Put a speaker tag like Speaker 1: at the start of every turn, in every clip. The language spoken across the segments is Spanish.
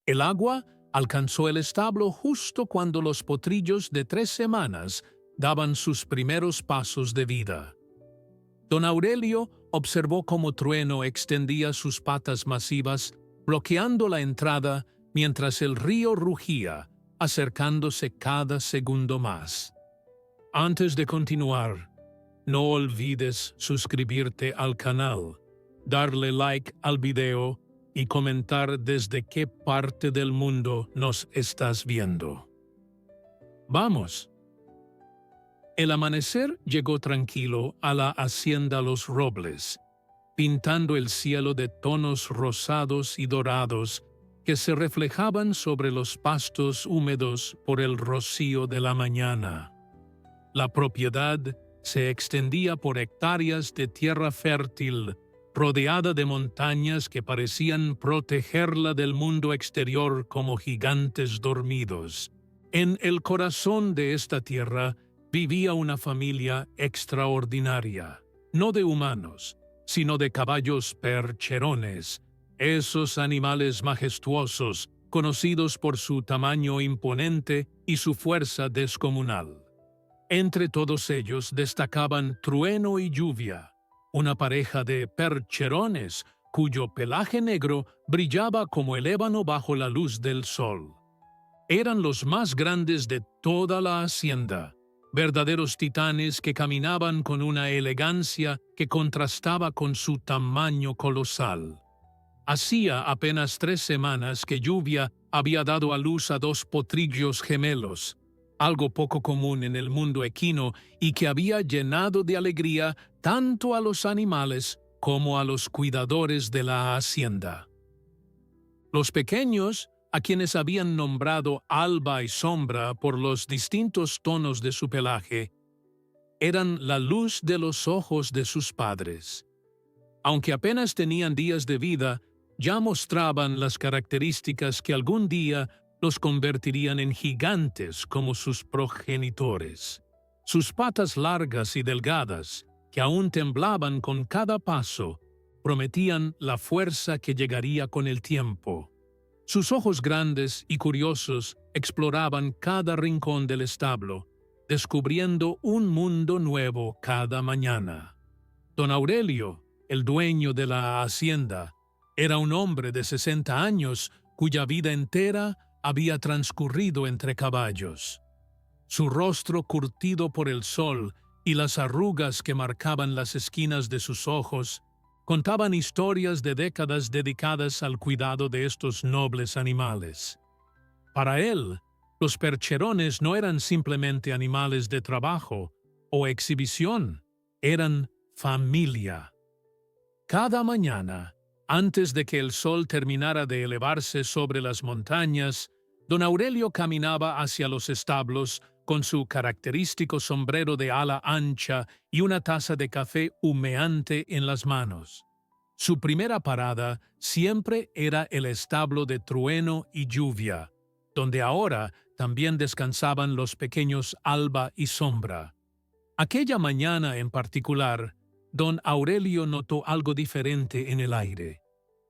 Speaker 1: El agua alcanzó el establo justo cuando los potrillos de 3 semanas daban sus primeros pasos de vida. Don Aurelio observó cómo Trueno extendía sus patas masivas, bloqueando la entrada mientras el río rugía, acercándose cada segundo más. Antes de continuar, no olvides suscribirte al canal, darle like al video y comentar desde qué parte del mundo nos estás viendo. ¡Vamos! El amanecer llegó tranquilo a la hacienda Los Robles, pintando el cielo de tonos rosados y dorados que se reflejaban sobre los pastos húmedos por el rocío de la mañana. La propiedad se extendía por hectáreas de tierra fértil, rodeada de montañas que parecían protegerla del mundo exterior como gigantes dormidos. En el corazón de esta tierra vivía una familia extraordinaria, no de humanos, sino de caballos percherones, esos animales majestuosos, conocidos por su tamaño imponente y su fuerza descomunal. Entre todos ellos destacaban Trueno y Lluvia, una pareja de percherones cuyo pelaje negro brillaba como el ébano bajo la luz del sol. Eran los más grandes de toda la hacienda, verdaderos titanes que caminaban con una elegancia que contrastaba con su tamaño colosal. Hacía apenas 3 semanas que Lluvia había dado a luz a 2 potrillos gemelos, algo poco común en el mundo equino y que había llenado de alegría tanto a los animales como a los cuidadores de la hacienda. Los pequeños, a quienes habían nombrado Alba y Sombra por los distintos tonos de su pelaje, eran la luz de los ojos de sus padres. Aunque apenas tenían días de vida, ya mostraban las características que algún día los convertirían en gigantes como sus progenitores. Sus patas largas y delgadas, que aún temblaban con cada paso, prometían la fuerza que llegaría con el tiempo. Sus ojos grandes y curiosos exploraban cada rincón del establo, descubriendo un mundo nuevo cada mañana. Don Aurelio, el dueño de la hacienda, era un hombre de 60 años cuya vida entera había transcurrido entre caballos. Su rostro curtido por el sol y las arrugas que marcaban las esquinas de sus ojos contaban historias de décadas dedicadas al cuidado de estos nobles animales. Para él, los percherones no eran simplemente animales de trabajo o exhibición, eran familia. Cada mañana, antes de que el sol terminara de elevarse sobre las montañas, don Aurelio caminaba hacia los establos con su característico sombrero de ala ancha y una taza de café humeante en las manos. Su primera parada siempre era el establo de Trueno y Lluvia, donde ahora también descansaban los pequeños Alba y Sombra. Aquella mañana en particular, don Aurelio notó algo diferente en el aire.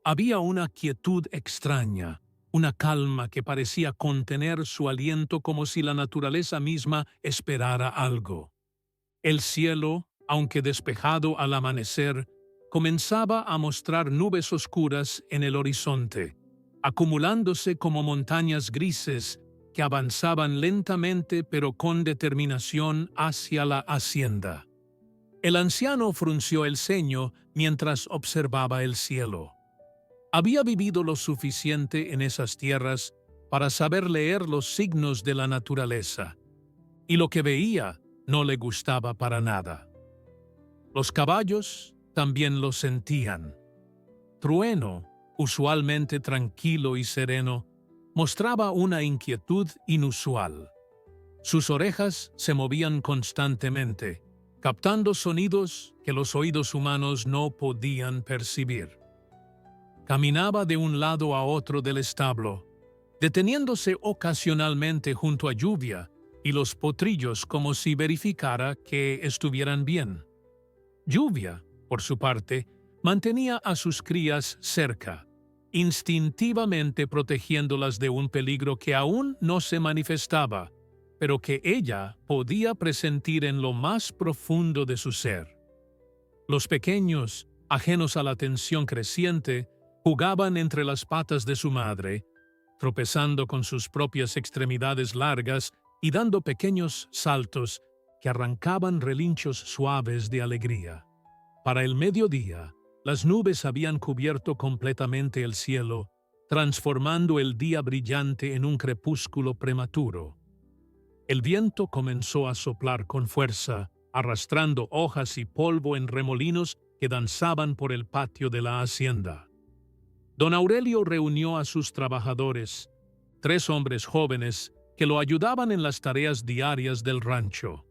Speaker 1: Había una quietud extraña, una calma que parecía contener su aliento como si la naturaleza misma esperara algo. El cielo, aunque despejado al amanecer, comenzaba a mostrar nubes oscuras en el horizonte, acumulándose como montañas grises que avanzaban lentamente pero con determinación hacia la hacienda. El anciano frunció el ceño mientras observaba el cielo. Había vivido lo suficiente en esas tierras para saber leer los signos de la naturaleza, y lo que veía no le gustaba para nada. Los caballos también lo sentían. Trueno, usualmente tranquilo y sereno, mostraba una inquietud inusual. Sus orejas se movían constantemente, captando sonidos que los oídos humanos no podían percibir. Caminaba de un lado a otro del establo, deteniéndose ocasionalmente junto a Lluvia y los potrillos como si verificara que estuvieran bien. Lluvia, por su parte, mantenía a sus crías cerca, instintivamente protegiéndolas de un peligro que aún no se manifestaba, pero que ella podía presentir en lo más profundo de su ser. Los pequeños, ajenos a la tensión creciente, jugaban entre las patas de su madre, tropezando con sus propias extremidades largas y dando pequeños saltos que arrancaban relinchos suaves de alegría. Para el mediodía, las nubes habían cubierto completamente el cielo, transformando el día brillante en un crepúsculo prematuro. El viento comenzó a soplar con fuerza, arrastrando hojas y polvo en remolinos que danzaban por el patio de la hacienda. Don Aurelio reunió a sus trabajadores, 3 hombres jóvenes que lo ayudaban en las tareas diarias del rancho.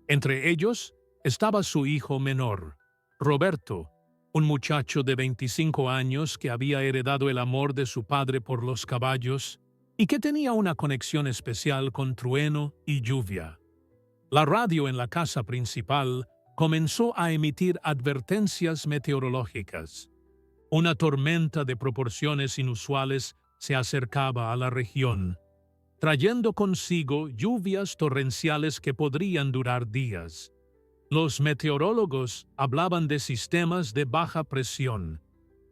Speaker 1: Entre ellos estaba su hijo menor, Roberto, un muchacho de 25 años que había heredado el amor de su padre por los caballos y que tenía una conexión especial con trueno y lluvia. La radio en la casa principal comenzó a emitir advertencias meteorológicas. Una tormenta de proporciones inusuales se acercaba a la región, trayendo consigo lluvias torrenciales que podrían durar días. Los meteorólogos hablaban de sistemas de baja presión,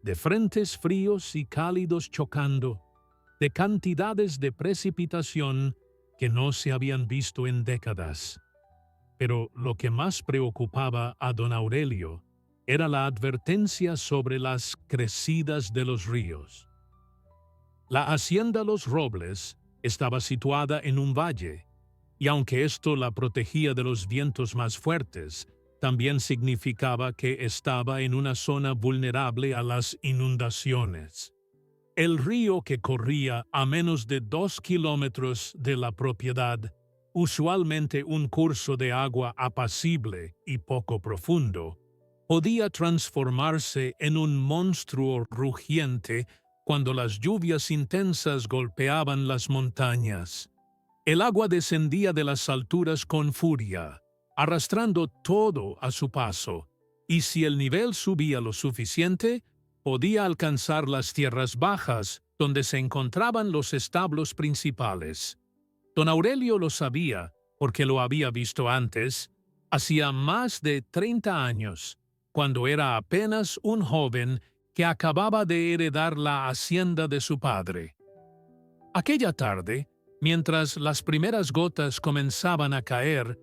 Speaker 1: de frentes fríos y cálidos chocando, de cantidades de precipitación que no se habían visto en décadas. Pero lo que más preocupaba a don Aurelio era la advertencia sobre las crecidas de los ríos. La hacienda Los Robles estaba situada en un valle, y aunque esto la protegía de los vientos más fuertes, también significaba que estaba en una zona vulnerable a las inundaciones. El río que corría a menos de 2 kilómetros de la propiedad, usualmente un curso de agua apacible y poco profundo, podía transformarse en un monstruo rugiente cuando las lluvias intensas golpeaban las montañas. El agua descendía de las alturas con furia, arrastrando todo a su paso, y si el nivel subía lo suficiente, podía alcanzar las tierras bajas donde se encontraban los establos principales. Don Aurelio lo sabía porque lo había visto antes, hacía más de 30 años, cuando era apenas un joven que acababa de heredar la hacienda de su padre. Aquella tarde, mientras las primeras gotas comenzaban a caer,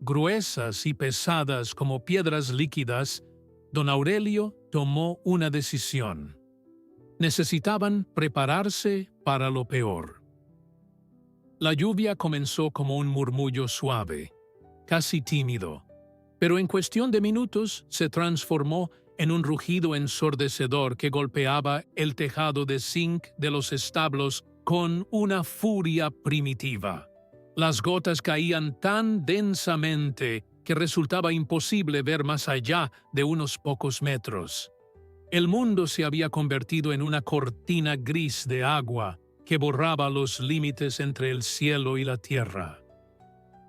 Speaker 1: gruesas y pesadas como piedras líquidas, don Aurelio tomó una decisión. Necesitaban prepararse para lo peor. La lluvia comenzó como un murmullo suave, casi tímido, pero en cuestión de minutos se transformó en un rugido ensordecedor que golpeaba el tejado de zinc de los establos con una furia primitiva. Las gotas caían tan densamente que resultaba imposible ver más allá de unos pocos metros. El mundo se había convertido en una cortina gris de agua que borraba los límites entre el cielo y la tierra.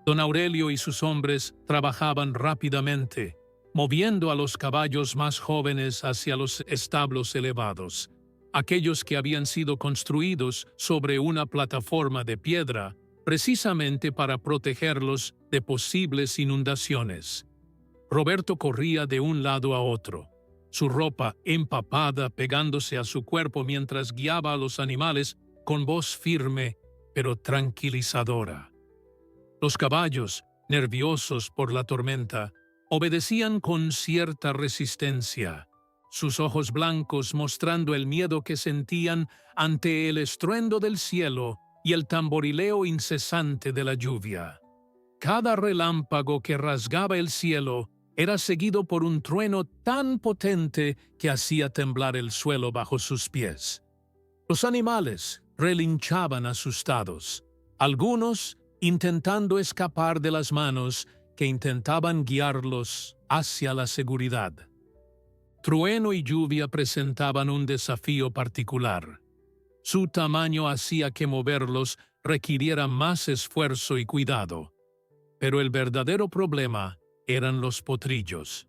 Speaker 1: Don Aurelio y sus hombres trabajaban rápidamente, moviendo a los caballos más jóvenes hacia los establos elevados, aquellos que habían sido construidos sobre una plataforma de piedra, precisamente para protegerlos de posibles inundaciones. Roberto corría de un lado a otro, su ropa empapada pegándose a su cuerpo mientras guiaba a los animales con voz firme pero tranquilizadora. Los caballos, nerviosos por la tormenta, obedecían con cierta resistencia, sus ojos blancos mostrando el miedo que sentían ante el estruendo del cielo y el tamborileo incesante de la lluvia. Cada relámpago que rasgaba el cielo era seguido por un trueno tan potente que hacía temblar el suelo bajo sus pies. Los animales relinchaban asustados, algunos intentando escapar de las manos que intentaban guiarlos hacia la seguridad. Trueno y lluvia presentaban un desafío particular. Su tamaño hacía que moverlos requiriera más esfuerzo y cuidado. Pero el verdadero problema eran los potrillos.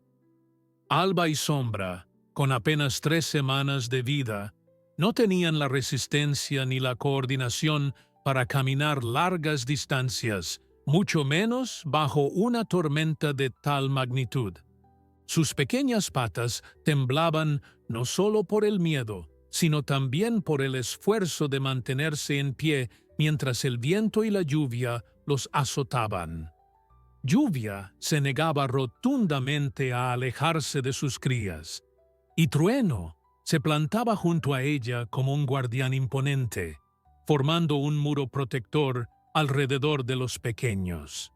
Speaker 1: Alba y Sombra, con apenas 3 semanas de vida, No tenían la resistencia ni la coordinación para caminar largas distancias, mucho menos bajo una tormenta de tal magnitud. Sus pequeñas patas temblaban no solo por el miedo, sino también por el esfuerzo de mantenerse en pie mientras el viento y la lluvia los azotaban. Lluvia se negaba rotundamente a alejarse de sus crías, y Trueno se plantaba junto a ella como un guardián imponente, formando un muro protector alrededor de los pequeños.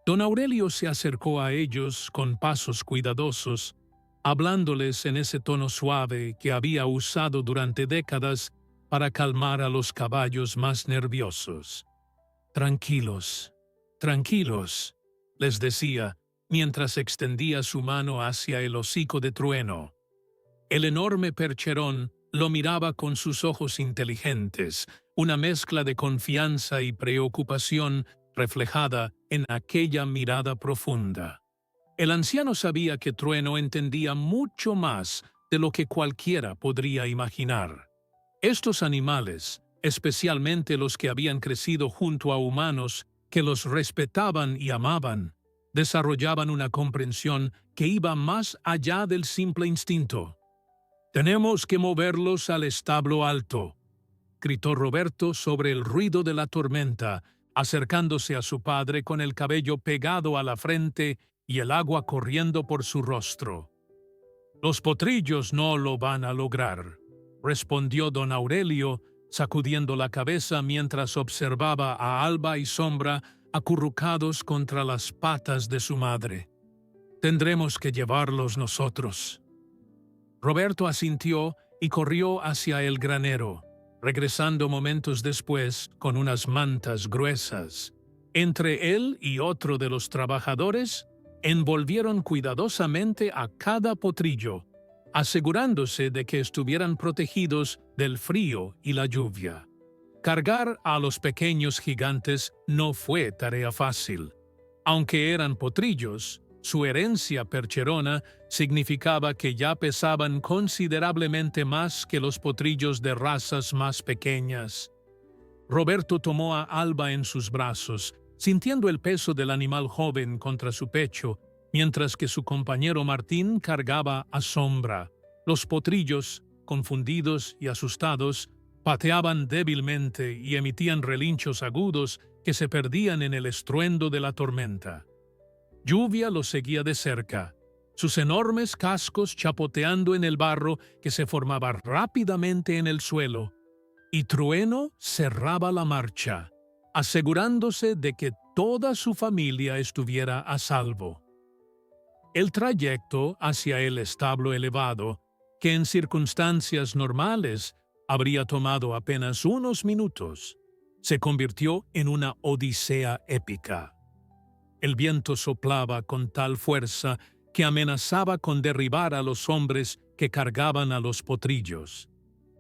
Speaker 1: Don Aurelio se acercó a ellos con pasos cuidadosos, hablándoles en ese tono suave que había usado durante décadas para calmar a los caballos más nerviosos. «Tranquilos, tranquilos», les decía, mientras extendía su mano hacia el hocico de Trueno. El enorme percherón lo miraba con sus ojos inteligentes, una mezcla de confianza y preocupación reflejada en aquella mirada profunda. El anciano sabía que Trueno entendía mucho más de lo que cualquiera podría imaginar. Estos animales, especialmente los que habían crecido junto a humanos que los respetaban y amaban, desarrollaban una comprensión que iba más allá del simple instinto. «Tenemos que moverlos al establo alto», gritó Roberto sobre el ruido de la tormenta, acercándose a su padre con el cabello pegado a la frente y el agua corriendo por su rostro. «Los potrillos no lo van a lograr», respondió don Aurelio, sacudiendo la cabeza mientras observaba a Alba y Sombra acurrucados contra las patas de su madre. «Tendremos que llevarlos nosotros». Roberto asintió y corrió hacia el granero, regresando momentos después con unas mantas gruesas. Entre él y otro de los trabajadores, envolvieron cuidadosamente a cada potrillo, asegurándose de que estuvieran protegidos del frío y la lluvia. Cargar a los pequeños gigantes no fue tarea fácil. Aunque eran potrillos, su herencia percherona significaba que ya pesaban considerablemente más que los potrillos de razas más pequeñas. Roberto tomó a Alba en sus brazos, sintiendo el peso del animal joven contra su pecho, mientras que su compañero Martín cargaba a Sombra. Los potrillos, confundidos y asustados, pateaban débilmente y emitían relinchos agudos que se perdían en el estruendo de la tormenta. Lluvia los seguía de cerca, sus enormes cascos chapoteando en el barro que se formaba rápidamente en el suelo, y Trueno cerraba la marcha, asegurándose de que toda su familia estuviera a salvo. El trayecto hacia el establo elevado, que en circunstancias normales habría tomado apenas unos minutos, se convirtió en una odisea épica. El viento soplaba con tal fuerza que amenazaba con derribar a los hombres que cargaban a los potrillos.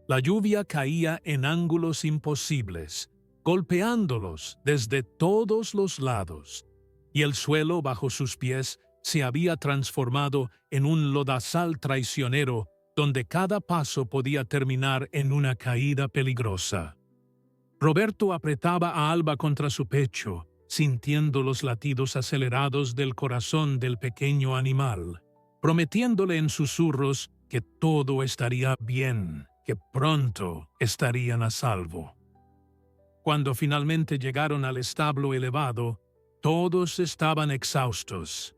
Speaker 1: La lluvia caía en ángulos imposibles, golpeándolos desde todos los lados, y el suelo bajo sus pies se había transformado en un lodazal traicionero donde cada paso podía terminar en una caída peligrosa. Roberto apretaba a Alba contra su pecho, sintiendo los latidos acelerados del corazón del pequeño animal, prometiéndole en susurros que todo estaría bien, que pronto estarían a salvo. Cuando finalmente llegaron al establo elevado, todos estaban exhaustos.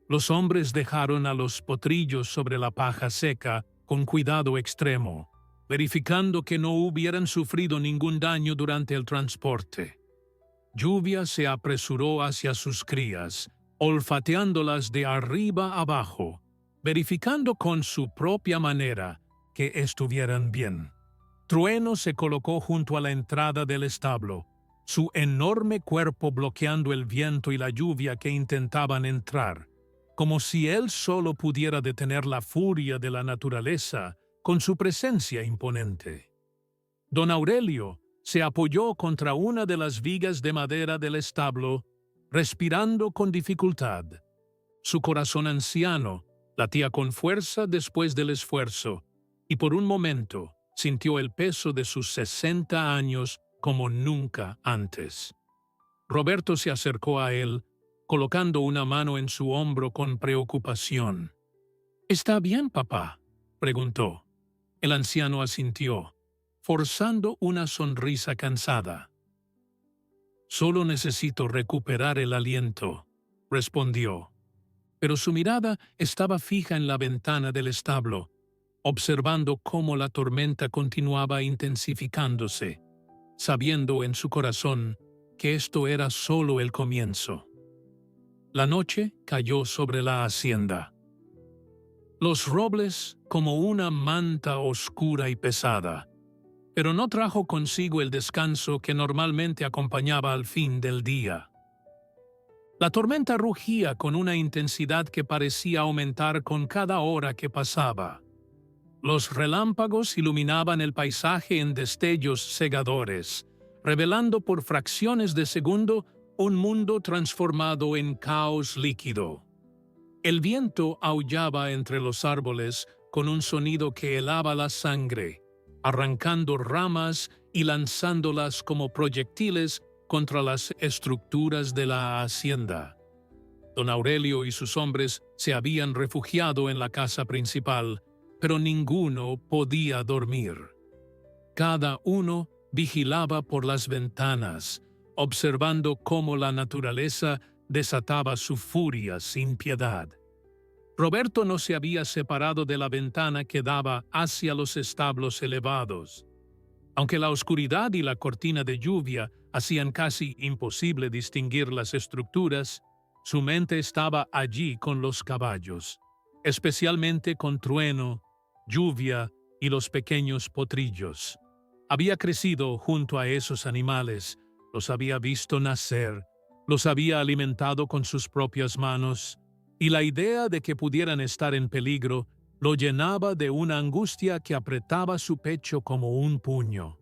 Speaker 1: Los hombres dejaron a los potrillos sobre la paja seca con cuidado extremo, verificando que no hubieran sufrido ningún daño durante el transporte. Lluvia se apresuró hacia sus crías, olfateándolas de arriba abajo, verificando con su propia manera que estuvieran bien. Trueno se colocó junto a la entrada del establo, su enorme cuerpo bloqueando el viento y la lluvia que intentaban entrar, como si él solo pudiera detener la furia de la naturaleza con su presencia imponente. Don Aurelio se apoyó contra una de las vigas de madera del establo, respirando con dificultad. Su corazón anciano latía con fuerza después del esfuerzo, y por un momento sintió el peso de sus 60 años como nunca antes. Roberto se acercó a él, colocando una mano en su hombro con preocupación. «¿Está bien, papá?», preguntó. El anciano asintió, forzando una sonrisa cansada. «Solo necesito recuperar el aliento», respondió. Pero su mirada estaba fija en la ventana del establo, observando cómo la tormenta continuaba intensificándose, sabiendo en su corazón que esto era solo el comienzo. La noche cayó sobre la hacienda. Los robles como una manta oscura y pesada, pero no trajo consigo el descanso que normalmente acompañaba al fin del día. La tormenta rugía con una intensidad que parecía aumentar con cada hora que pasaba. Los relámpagos iluminaban el paisaje en destellos cegadores, revelando por fracciones de segundo un mundo transformado en caos líquido. El viento aullaba entre los árboles con un sonido que helaba la sangre, arrancando ramas y lanzándolas como proyectiles contra las estructuras de la hacienda. Don Aurelio y sus hombres se habían refugiado en la casa principal, pero ninguno podía dormir. Cada uno vigilaba por las ventanas, observando cómo la naturaleza desataba su furia sin piedad. Roberto no se había separado de la ventana que daba hacia los establos elevados. Aunque la oscuridad y la cortina de lluvia hacían casi imposible distinguir las estructuras, su mente estaba allí con los caballos, especialmente con Trueno, Lluvia y los pequeños potrillos. Había crecido junto a esos animales, los había visto nacer, los había alimentado con sus propias manos, y la idea de que pudieran estar en peligro lo llenaba de una angustia que apretaba su pecho como un puño.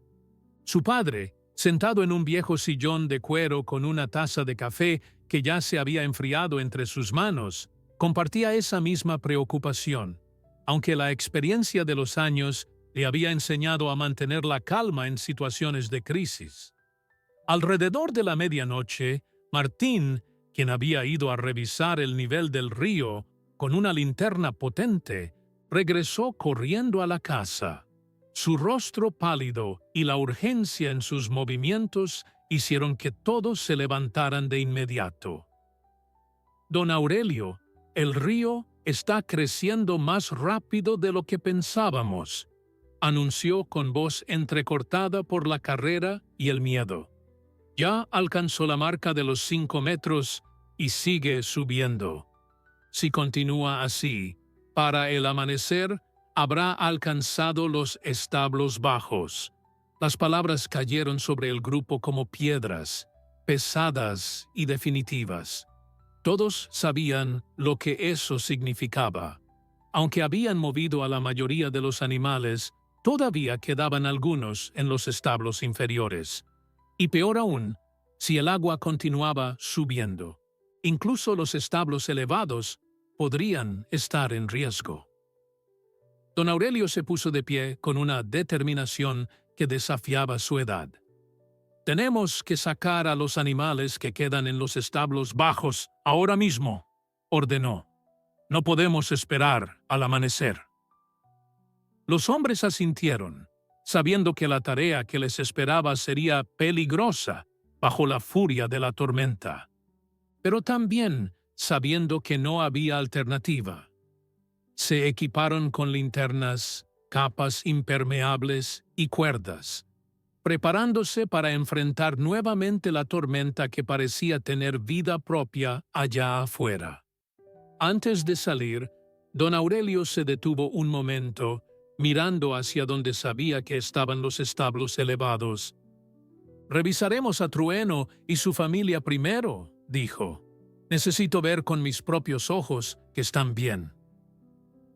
Speaker 1: Su padre, sentado en un viejo sillón de cuero con una taza de café que ya se había enfriado entre sus manos, compartía esa misma preocupación, aunque la experiencia de los años le había enseñado a mantener la calma en situaciones de crisis. Alrededor de la medianoche, Martín, quien había ido a revisar el nivel del río con una linterna potente, regresó corriendo a la casa. Su rostro pálido y la urgencia en sus movimientos hicieron que todos se levantaran de inmediato. «Don Aurelio, el río está creciendo más rápido de lo que pensábamos», anunció con voz entrecortada por la carrera y el miedo. «Ya alcanzó la marca de los 5 metros y sigue subiendo. Si continúa así, para el amanecer habrá alcanzado los establos bajos». Las palabras cayeron sobre el grupo como piedras, pesadas y definitivas. Todos sabían lo que eso significaba. Aunque habían movido a la mayoría de los animales, todavía quedaban algunos en los establos inferiores. Y peor aún, si el agua continuaba subiendo, incluso los establos elevados podrían estar en riesgo. Don Aurelio se puso de pie con una determinación que desafiaba su edad. «Tenemos que sacar a los animales que quedan en los establos bajos ahora mismo», ordenó. «No podemos esperar al amanecer». Los hombres asintieron, sabiendo que la tarea que les esperaba sería peligrosa bajo la furia de la tormenta, pero también sabiendo que no había alternativa. Se equiparon con linternas, capas impermeables y cuerdas, preparándose para enfrentar nuevamente la tormenta que parecía tener vida propia allá afuera. Antes de salir, don Aurelio se detuvo un momento, mirando hacia donde sabía que estaban los establos elevados. «Revisaremos a Trueno y su familia primero», dijo. «Necesito ver con mis propios ojos que están bien».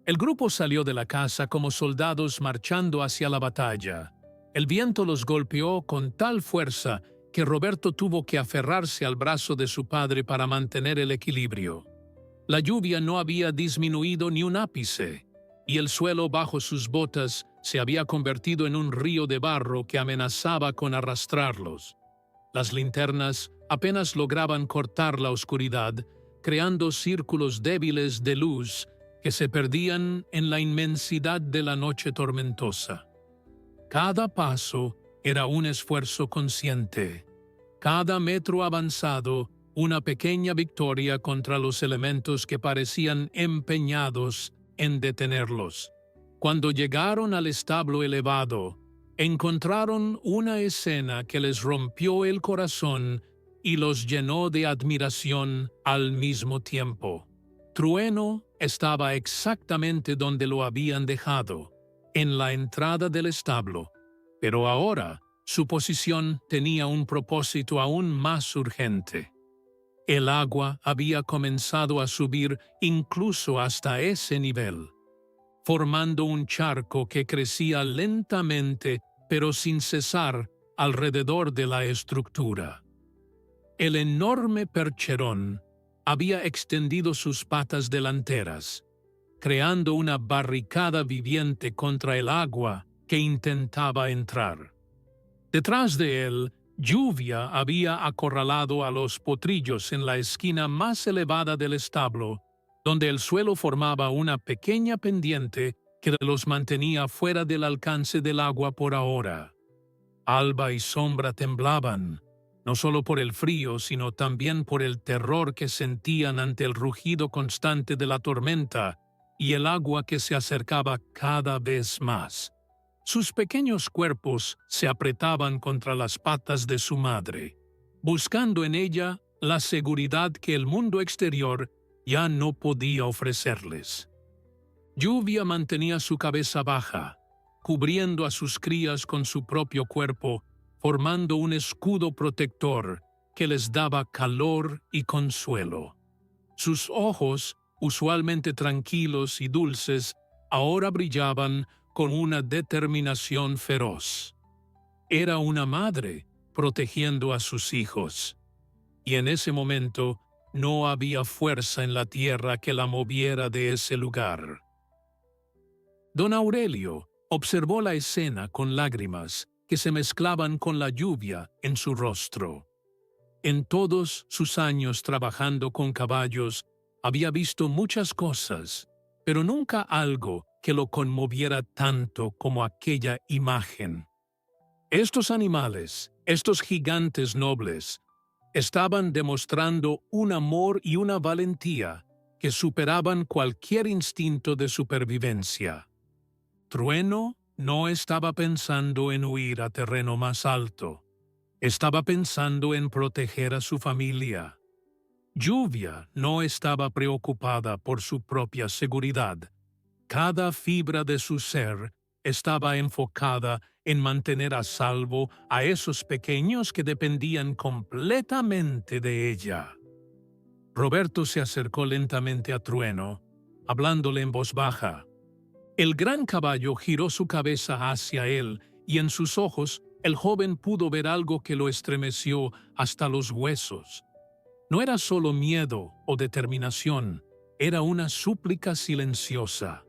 Speaker 1: El grupo salió de la casa como soldados marchando hacia la batalla. El viento los golpeó con tal fuerza que Roberto tuvo que aferrarse al brazo de su padre para mantener el equilibrio. La lluvia no había disminuido ni un ápice, y el suelo bajo sus botas se había convertido en un río de barro que amenazaba con arrastrarlos. Las linternas apenas lograban cortar la oscuridad, creando círculos débiles de luz que se perdían en la inmensidad de la noche tormentosa. Cada paso era un esfuerzo consciente. Cada metro avanzado, una pequeña victoria contra los elementos que parecían empeñados en detenerlos. Cuando llegaron al establo elevado, encontraron una escena que les rompió el corazón y los llenó de admiración al mismo tiempo. Trueno estaba exactamente donde lo habían dejado, en la entrada del establo, pero ahora su posición tenía un propósito aún más urgente. El agua había comenzado a subir incluso hasta ese nivel, formando un charco que crecía lentamente pero sin cesar alrededor de la estructura. El enorme percherón había extendido sus patas delanteras, creando una barricada viviente contra el agua que intentaba entrar. Detrás de él, Lluvia había acorralado a los potrillos en la esquina más elevada del establo, donde el suelo formaba una pequeña pendiente que los mantenía fuera del alcance del agua por ahora. Alba y Sombra temblaban, no solo por el frío, sino también por el terror que sentían ante el rugido constante de la tormenta y el agua que se acercaba cada vez más. Sus pequeños cuerpos se apretaban contra las patas de su madre, buscando en ella la seguridad que el mundo exterior ya no podía ofrecerles. Lluvia mantenía su cabeza baja, cubriendo a sus crías con su propio cuerpo, formando un escudo protector que les daba calor y consuelo. Sus ojos, usualmente tranquilos y dulces, ahora brillaban con una determinación feroz. Era una madre protegiendo a sus hijos, y en ese momento no había fuerza en la tierra que la moviera de ese lugar. Don Aurelio observó la escena con lágrimas que se mezclaban con la lluvia en su rostro. En todos sus años trabajando con caballos, había visto muchas cosas, pero nunca algo que lo conmoviera tanto como aquella imagen. Estos animales, estos gigantes nobles, estaban demostrando un amor y una valentía que superaban cualquier instinto de supervivencia. Trueno no estaba pensando en huir a terreno más alto. Estaba pensando en proteger a su familia. Lluvia no estaba preocupada por su propia seguridad. Cada fibra de su ser estaba enfocada en mantener a salvo a esos pequeños que dependían completamente de ella. Roberto se acercó lentamente a Trueno, hablándole en voz baja. El gran caballo giró su cabeza hacia él y en sus ojos el joven pudo ver algo que lo estremeció hasta los huesos. No era solo miedo o determinación, era una súplica silenciosa.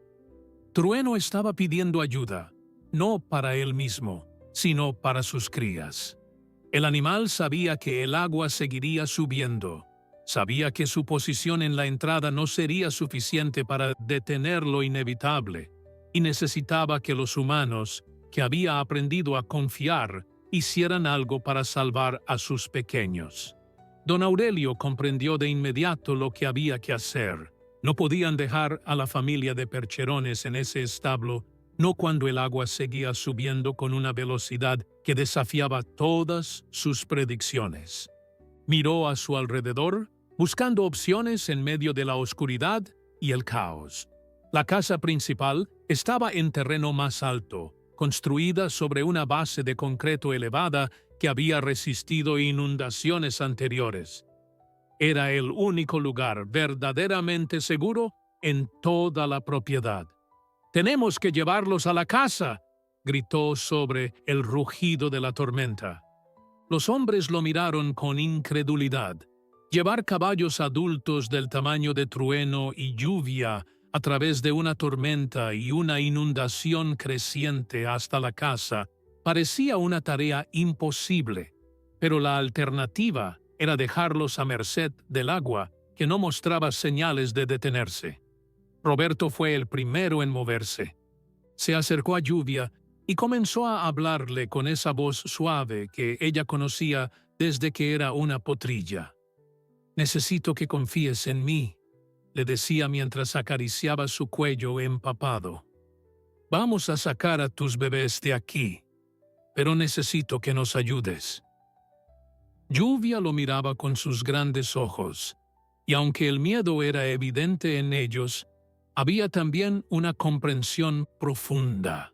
Speaker 1: Trueno estaba pidiendo ayuda, no para él mismo, sino para sus crías. El animal sabía que el agua seguiría subiendo. Sabía que su posición en la entrada no sería suficiente para detener lo inevitable, y necesitaba que los humanos, que había aprendido a confiar, hicieran algo para salvar a sus pequeños. Don Aurelio comprendió de inmediato lo que había que hacer. No podían dejar a la familia de percherones en ese establo, no cuando el agua seguía subiendo con una velocidad que desafiaba todas sus predicciones. Miró a su alrededor, buscando opciones en medio de la oscuridad y el caos. La casa principal estaba en terreno más alto, construida sobre una base de concreto elevada que había resistido inundaciones anteriores. Era el único lugar verdaderamente seguro en toda la propiedad. «¡Tenemos que llevarlos a la casa!», gritó sobre el rugido de la tormenta. Los hombres lo miraron con incredulidad. Llevar caballos adultos del tamaño de Trueno y Lluvia a través de una tormenta y una inundación creciente hasta la casa parecía una tarea imposible, pero la alternativa era dejarlos a merced del agua que no mostraba señales de detenerse. Roberto fue el primero en moverse. Se acercó a Lluvia y comenzó a hablarle con esa voz suave que ella conocía desde que era una potrilla. «Necesito que confíes en mí», le decía mientras acariciaba su cuello empapado. «Vamos a sacar a tus bebés de aquí, pero necesito que nos ayudes». Lluvia lo miraba con sus grandes ojos, y aunque el miedo era evidente en ellos, había también una comprensión profunda.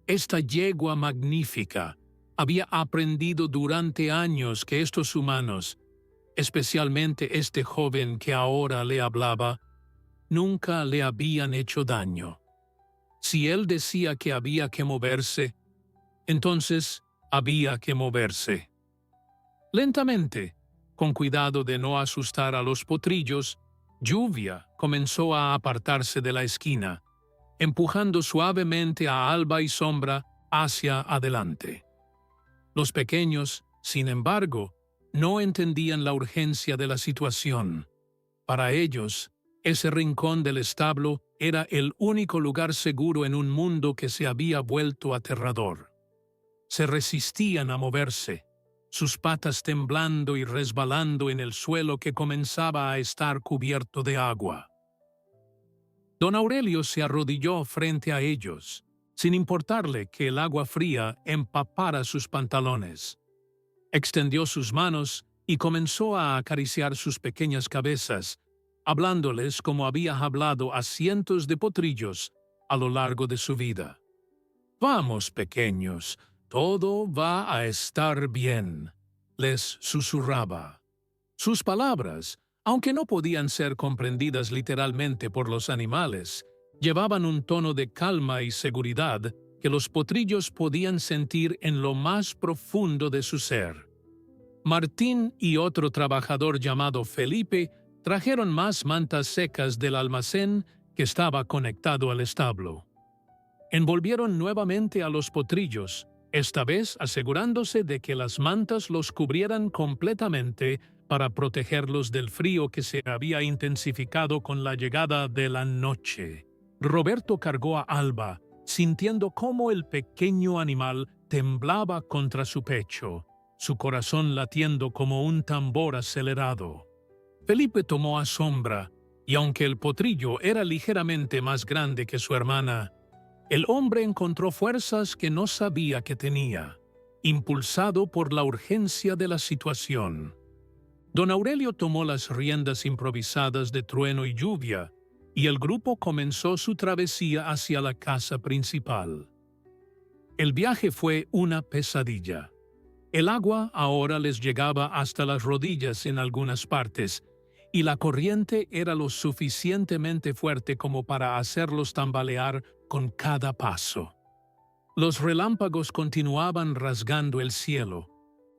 Speaker 1: Esta yegua magnífica había aprendido durante años que estos humanos, especialmente este joven que ahora le hablaba, nunca le habían hecho daño. Si él decía que había que moverse, entonces había que moverse. Lentamente, con cuidado de no asustar a los potrillos, Lluvia comenzó a apartarse de la esquina, empujando suavemente a Alba y Sombra hacia adelante. Los pequeños, sin embargo, no entendían la urgencia de la situación. Para ellos, ese rincón del establo era el único lugar seguro en un mundo que se había vuelto aterrador. Se resistían a moverse, sus patas temblando y resbalando en el suelo que comenzaba a estar cubierto de agua. Don Aurelio se arrodilló frente a ellos, sin importarle que el agua fría empapara sus pantalones. Extendió sus manos y comenzó a acariciar sus pequeñas cabezas, hablándoles como había hablado a cientos de potrillos a lo largo de su vida. «Vamos, pequeños, todo va a estar bien», les susurraba. Sus palabras, aunque no podían ser comprendidas literalmente por los animales, llevaban un tono de calma y seguridad que los potrillos podían sentir en lo más profundo de su ser. Martín y otro trabajador llamado Felipe trajeron más mantas secas del almacén que estaba conectado al establo. Envolvieron nuevamente a los potrillos, esta vez asegurándose de que las mantas los cubrieran completamente para protegerlos del frío que se había intensificado con la llegada de la noche. Roberto cargó a Alba, sintiendo cómo el pequeño animal temblaba contra su pecho, su corazón latiendo como un tambor acelerado. Felipe tomó a Sombra, y aunque el potrillo era ligeramente más grande que su hermana, el hombre encontró fuerzas que no sabía que tenía, impulsado por la urgencia de la situación. Don Aurelio tomó las riendas improvisadas de Trueno y Lluvia, y el grupo comenzó su travesía hacia la casa principal. El viaje fue una pesadilla. El agua ahora les llegaba hasta las rodillas en algunas partes, y la corriente era lo suficientemente fuerte como para hacerlos tambalear con cada paso. Los relámpagos continuaban rasgando el cielo,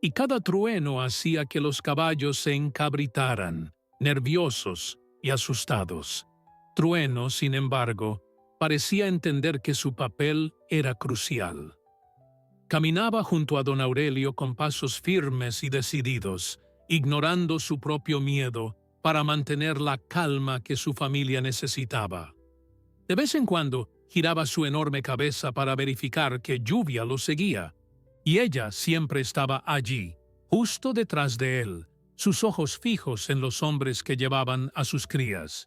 Speaker 1: y cada trueno hacía que los caballos se encabritaran, nerviosos y asustados. Trueno, sin embargo, parecía entender que su papel era crucial. Caminaba junto a don Aurelio con pasos firmes y decididos, ignorando su propio miedo para mantener la calma que su familia necesitaba. De vez en cuando giraba su enorme cabeza para verificar que Lluvia lo seguía, y ella siempre estaba allí, justo detrás de él, sus ojos fijos en los hombres que llevaban a sus crías.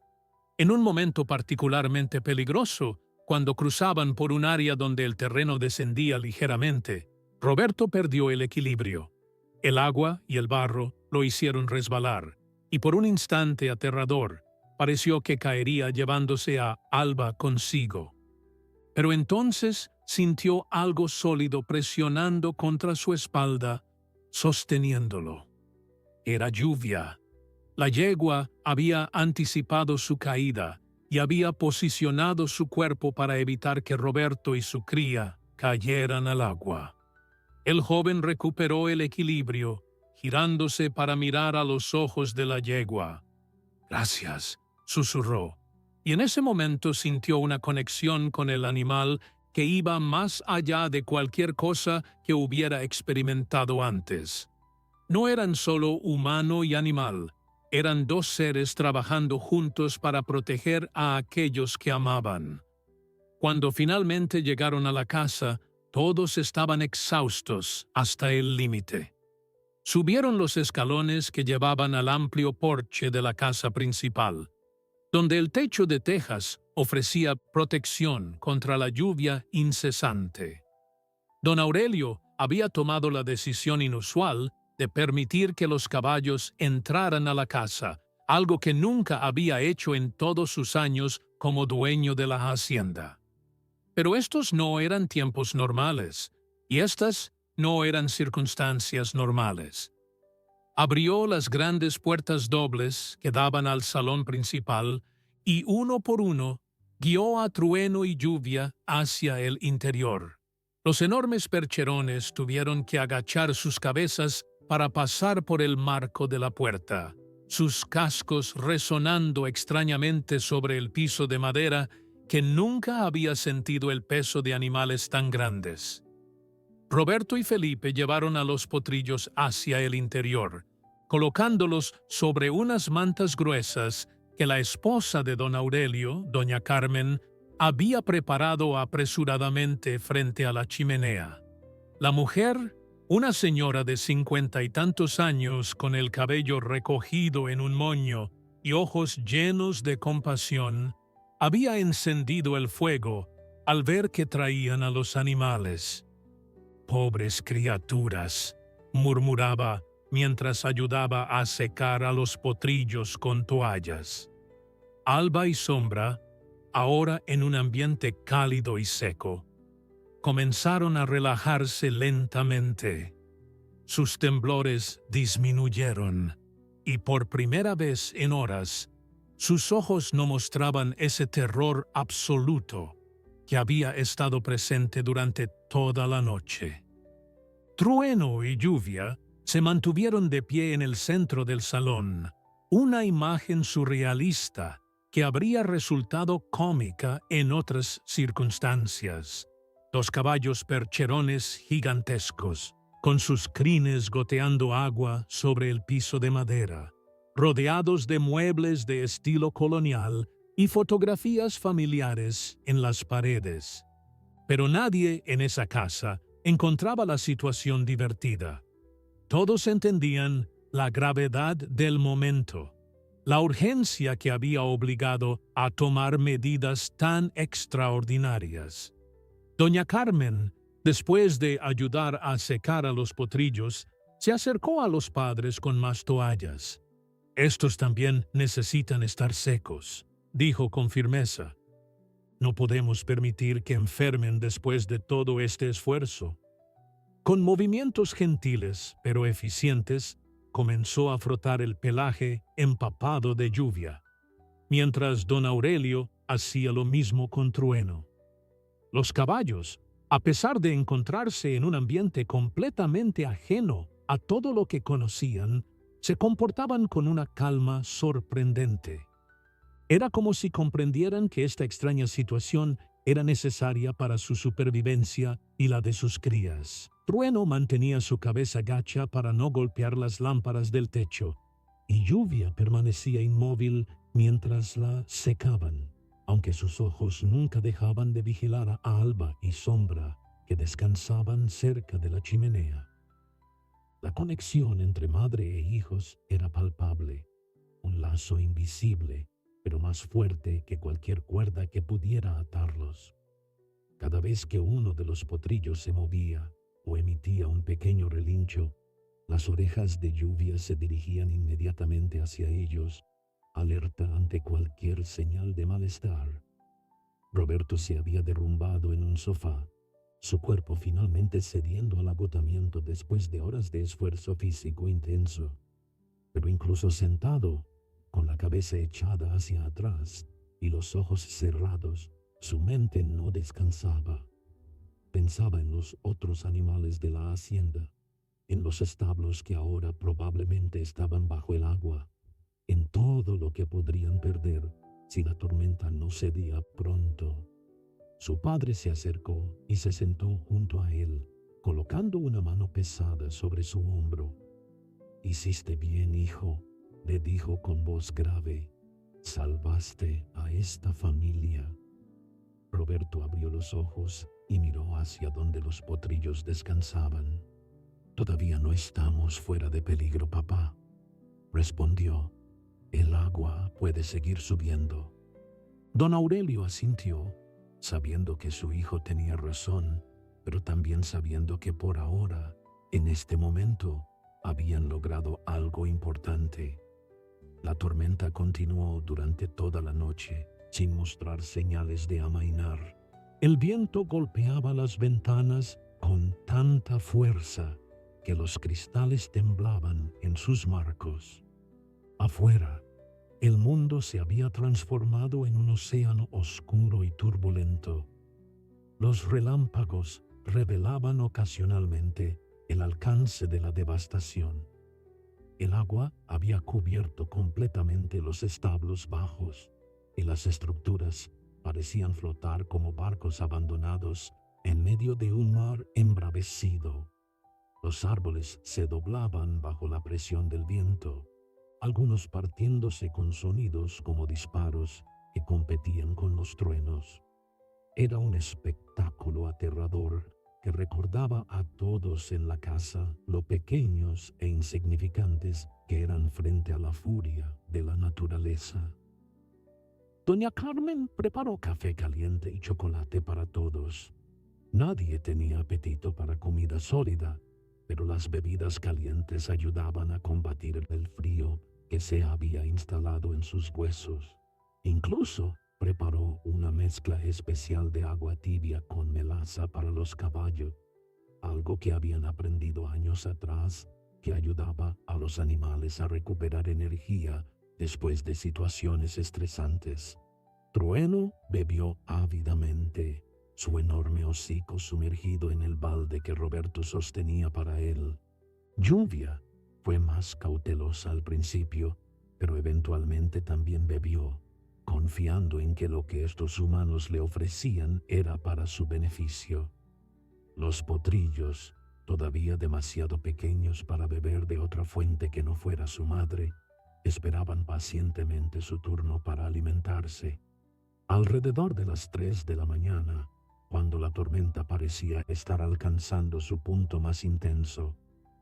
Speaker 1: En un momento particularmente peligroso, cuando cruzaban por un área donde el terreno descendía ligeramente, Roberto perdió el equilibrio. El agua y el barro lo hicieron resbalar, y por un instante aterrador, pareció que caería llevándose a Alba consigo. Pero entonces sintió algo sólido presionando contra su espalda, sosteniéndolo. Era Lluvia. La yegua había anticipado su caída y había posicionado su cuerpo para evitar que Roberto y su cría cayeran al agua. El joven recuperó el equilibrio, girándose para mirar a los ojos de la yegua. «Gracias», susurró. y en ese momento sintió una conexión con el animal que iba más allá de cualquier cosa que hubiera experimentado antes. No eran solo humano y animal, eran dos seres trabajando juntos para proteger a aquellos que amaban. Cuando finalmente llegaron a la casa, todos estaban exhaustos hasta el límite. Subieron los escalones que llevaban al amplio porche de la casa principal, donde el techo de tejas ofrecía protección contra la lluvia incesante. Don Aurelio había tomado la decisión inusual de permitir que los caballos entraran a la casa, algo que nunca había hecho en todos sus años como dueño de la hacienda. Pero estos no eran tiempos normales, y estas no eran circunstancias normales. Abrió las grandes puertas dobles que daban al salón principal y uno por uno guió a Trueno y Lluvia hacia el interior. Los enormes percherones tuvieron que agachar sus cabezas para pasar por el marco de la puerta, sus cascos resonando extrañamente sobre el piso de madera que nunca había sentido el peso de animales tan grandes. Roberto y Felipe llevaron a los potrillos hacia el interior, colocándolos sobre unas mantas gruesas que la esposa de don Aurelio, doña Carmen, había preparado apresuradamente frente a la chimenea. La mujer, una señora de 50 y tantos años con el cabello recogido en un moño y ojos llenos de compasión, había encendido el fuego al ver que traían a los animales. «Pobres criaturas», murmuraba mientras ayudaba a secar a los potrillos con toallas. Alba y Sombra, ahora en un ambiente cálido y seco, comenzaron a relajarse lentamente. Sus temblores disminuyeron y por primera vez en horas, sus ojos no mostraban ese terror absoluto que había estado presente durante toda la noche. Trueno y Lluvia se mantuvieron de pie en el centro del salón, una imagen surrealista que habría resultado cómica en otras circunstancias. Los caballos percherones gigantescos, con sus crines goteando agua sobre el piso de madera, rodeados de muebles de estilo colonial y fotografías familiares en las paredes. Pero nadie en esa casa encontraba la situación divertida. Todos entendían la gravedad del momento, la urgencia que había obligado a tomar medidas tan extraordinarias. Doña Carmen, después de ayudar a secar a los potrillos, se acercó a los padres con más toallas. «Estos también necesitan estar secos», dijo con firmeza. «No podemos permitir que enfermen después de todo este esfuerzo». Con movimientos gentiles pero eficientes, comenzó a frotar el pelaje empapado de lluvia, mientras don Aurelio hacía lo mismo con Trueno. Los caballos, a pesar de encontrarse en un ambiente completamente ajeno a todo lo que conocían, se comportaban con una calma sorprendente. Era como si comprendieran que esta extraña situación era necesaria para su supervivencia y la de sus crías. Trueno mantenía su cabeza gacha para no golpear las lámparas del techo, y Lluvia permanecía inmóvil mientras la secaban, aunque sus ojos nunca dejaban de vigilar a Alba y Sombra, que descansaban cerca de la chimenea. La conexión entre madre e hijos era palpable, un lazo invisible, pero más fuerte que cualquier cuerda que pudiera atarlos. Cada vez que uno de los potrillos se movía o emitía un pequeño relincho, las orejas de Lluvia se dirigían inmediatamente hacia ellos, alerta ante cualquier señal de malestar. Roberto se había derrumbado en un sofá, su cuerpo finalmente cediendo al agotamiento después de horas de esfuerzo físico intenso. Pero incluso sentado, con la cabeza echada hacia atrás y los ojos cerrados, su mente no descansaba. Pensaba en los otros animales de la hacienda, en los establos que ahora probablemente estaban bajo el agua, en todo lo que podrían perder
Speaker 2: si la tormenta no cedía pronto. Su padre se acercó y se sentó junto a él, colocando una mano pesada sobre su hombro. «Hiciste bien, hijo», le dijo con voz grave. «Salvaste a esta familia». Roberto abrió los ojos y miró hacia donde los potrillos descansaban. «Todavía no estamos fuera de peligro, papá», respondió. «El agua puede seguir subiendo». Don Aurelio asintió, sabiendo que su hijo tenía razón, pero también sabiendo que por ahora, en este momento, habían logrado algo importante. La tormenta continuó durante toda la noche, sin mostrar señales de amainar. El viento golpeaba las ventanas con tanta fuerza que los cristales temblaban en sus marcos. Afuera, el mundo se había transformado en un océano oscuro y turbulento. Los relámpagos revelaban ocasionalmente el alcance de la devastación. El agua había cubierto completamente los establos bajos y las estructuras parecían flotar como barcos abandonados en medio de un mar embravecido. Los árboles se doblaban bajo la presión del viento, algunos partiéndose con sonidos como disparos que competían con los truenos. Era un espectáculo aterrador que recordaba a todos en la casa lo pequeños e insignificantes que eran frente a la furia de la naturaleza. Doña Carmen preparó café caliente y chocolate para todos. Nadie tenía apetito para comida sólida, pero las bebidas calientes ayudaban a combatir el frío que se había instalado en sus huesos. Incluso preparó una mezcla especial de agua tibia con melaza para los caballos, algo que habían aprendido años atrás que ayudaba a los animales a recuperar energía después de situaciones estresantes. Trueno bebió ávidamente, su enorme hocico sumergido en el balde que Roberto sostenía para él. Lluvia fue más cautelosa al principio, pero eventualmente también bebió, confiando en que lo que estos humanos le ofrecían era para su beneficio. Los potrillos, todavía demasiado pequeños para beber de otra fuente que no fuera su madre, esperaban pacientemente su turno para alimentarse. Alrededor de las 3 de la mañana, cuando la tormenta parecía estar alcanzando su punto más intenso,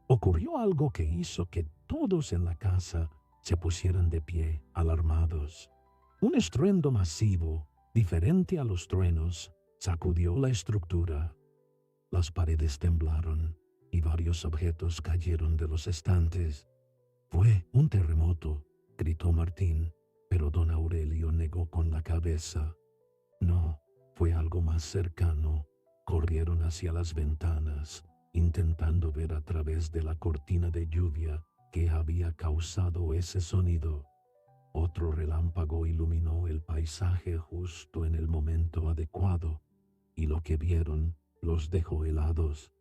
Speaker 2: ocurrió algo que hizo que todos en la casa se pusieran de pie, alarmados. Un estruendo masivo, diferente a los truenos, sacudió la estructura. Las paredes temblaron y varios objetos cayeron de los estantes. «Fue un terremoto», gritó Martín, pero don Aurelio negó con la cabeza. «No, fue algo más cercano». Corrieron hacia las ventanas, intentando ver a través de la cortina de lluvia que había causado ese sonido. Otro relámpago iluminó el paisaje justo en el momento adecuado, y lo que vieron los dejó helados.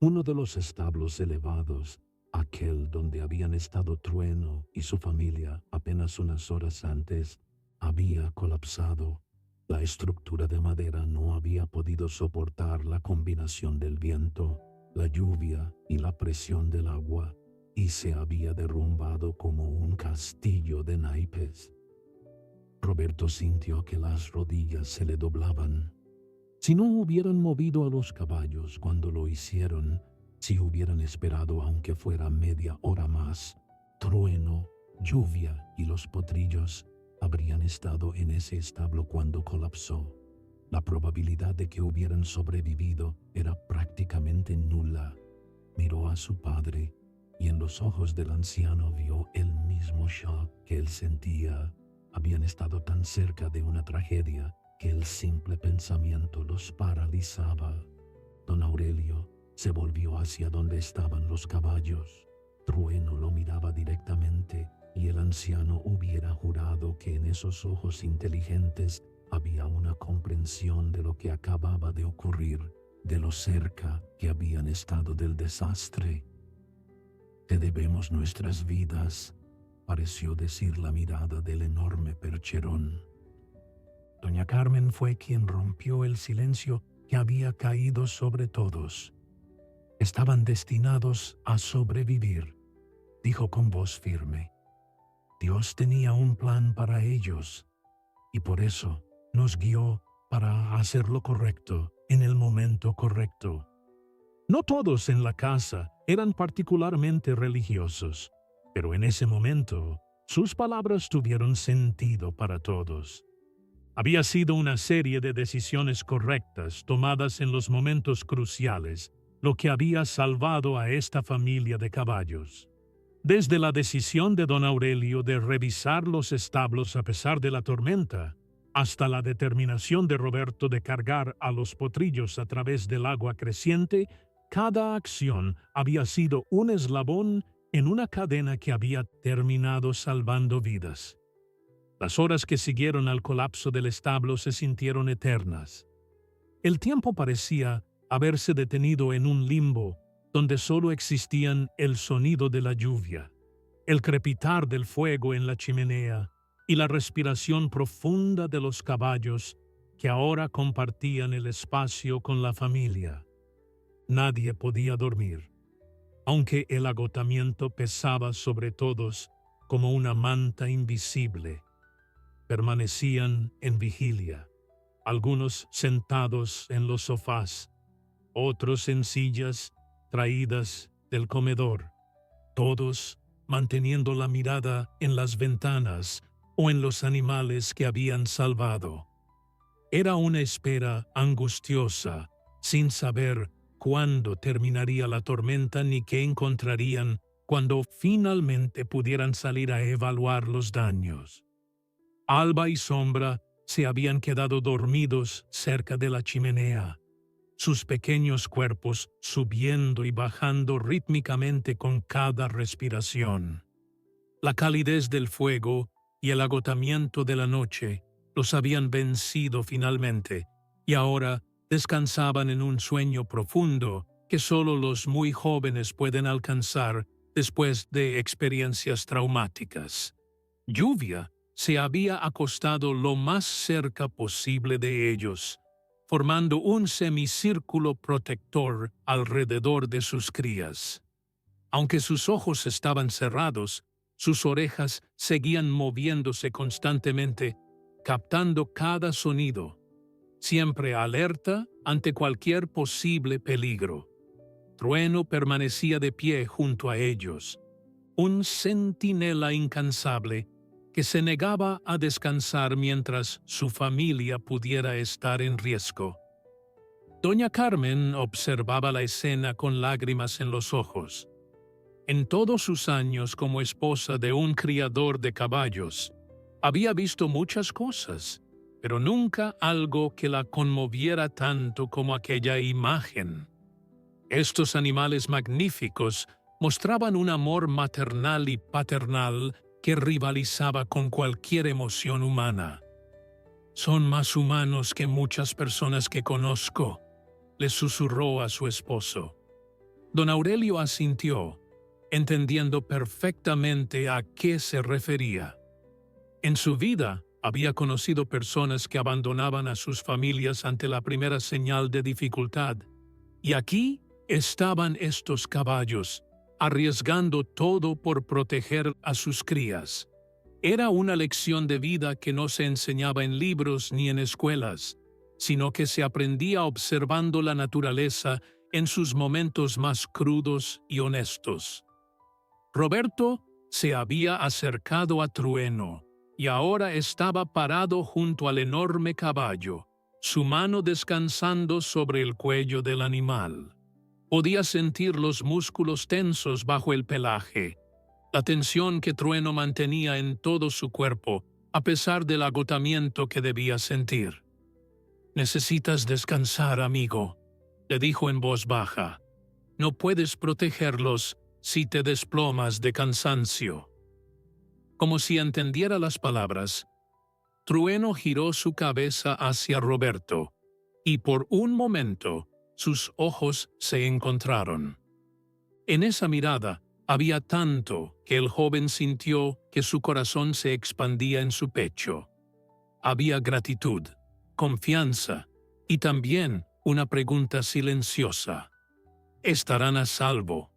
Speaker 2: Uno de los establos elevados, aquel donde habían estado Trueno y su familia apenas unas horas antes, había colapsado. La estructura de madera no había podido soportar la combinación del viento, la lluvia y la presión del agua, y se había derrumbado como un castillo de naipes. Roberto sintió que las rodillas se le doblaban. Si no hubieran movido a los caballos cuando lo hicieron, si hubieran esperado aunque fuera media hora más, Trueno, lluvia y los potrillos habrían estado en ese establo cuando colapsó. La probabilidad de que hubieran sobrevivido era prácticamente nula. Miró a su padre y en los ojos del anciano vio el mismo shock que él sentía. Habían estado tan cerca de una tragedia que el simple pensamiento los paralizaba. Don Aurelio se volvió hacia donde estaban los caballos. Trueno lo miraba directamente y el anciano hubiera jurado que en esos ojos inteligentes había una comprensión de lo que acababa de ocurrir, de lo cerca que habían estado del desastre. «Te debemos nuestras vidas», pareció decir la mirada del enorme percherón. Doña Carmen fue quien rompió el silencio que había caído sobre todos. Estaban destinados a sobrevivir, dijo con voz firme. Dios tenía un plan para ellos, y por eso nos guió para hacer lo correcto en el momento correcto. No todos en la casa eran particularmente religiosos, pero en ese momento sus palabras tuvieron sentido para todos. Había sido una serie de decisiones correctas tomadas en los momentos cruciales, lo que había salvado a esta familia de caballos. Desde la decisión de don Aurelio de revisar los establos a pesar de la tormenta, hasta la determinación de Roberto de cargar a los potrillos a través del agua creciente, cada acción había sido un eslabón en una cadena que había terminado salvando vidas. Las horas que siguieron al colapso del establo se sintieron eternas. El tiempo parecía haberse detenido en un limbo donde solo existían el sonido de la lluvia, el crepitar del fuego en la chimenea y la respiración profunda de los caballos que ahora compartían el espacio con la familia. Nadie podía dormir, aunque el agotamiento pesaba sobre todos como una manta invisible. Permanecían en vigilia, algunos sentados en los sofás, otros en sillas traídas del comedor, todos manteniendo la mirada en las ventanas o en los animales que habían salvado. Era una espera angustiosa, sin saber cuándo terminaría la tormenta ni qué encontrarían cuando finalmente pudieran salir a evaluar los daños. Alba y Sombra se habían quedado dormidos cerca de la chimenea, sus pequeños cuerpos subiendo y bajando rítmicamente con cada respiración. La calidez del fuego y el agotamiento de la noche los habían vencido finalmente, y ahora descansaban en un sueño profundo que solo los muy jóvenes pueden alcanzar después de experiencias traumáticas. Lluvia se había acostado lo más cerca posible de ellos, formando un semicírculo protector alrededor de sus crías. Aunque sus ojos estaban cerrados, sus orejas seguían moviéndose constantemente, captando cada sonido, siempre alerta ante cualquier posible peligro. Trueno permanecía de pie junto a ellos, un centinela incansable que se negaba a descansar mientras su familia pudiera estar en riesgo. Doña Carmen observaba la escena con lágrimas en los ojos. En todos sus años como esposa de un criador de caballos, había visto muchas cosas, pero nunca algo que la conmoviera tanto como aquella imagen. Estos animales magníficos mostraban un amor maternal y paternal que rivalizaba con cualquier emoción humana. «Son más humanos que muchas personas que conozco», le susurró a su esposo. Don Aurelio asintió, entendiendo perfectamente a qué se refería. En su vida había conocido personas que abandonaban a sus familias ante la primera señal de dificultad, y aquí estaban estos caballos, arriesgando todo por proteger a sus crías. Era una lección de vida que no se enseñaba en libros ni en escuelas, sino que se aprendía observando la naturaleza en sus momentos más crudos y honestos. Roberto se había acercado a Trueno y ahora estaba parado junto al enorme caballo, su mano descansando sobre el cuello del animal. Podía sentir los músculos tensos bajo el pelaje, la tensión que Trueno mantenía en todo su cuerpo, a pesar del agotamiento que debía sentir. «Necesitas descansar, amigo», le dijo en voz baja. «No puedes protegerlos si te desplomas de cansancio». Como si entendiera las palabras, Trueno giró su cabeza hacia Roberto, y por un momento sus ojos se encontraron. En esa mirada había tanto que el joven sintió que su corazón se expandía en su pecho.
Speaker 1: había gratitud, confianza y también una pregunta silenciosa. «Estarán a salvo»,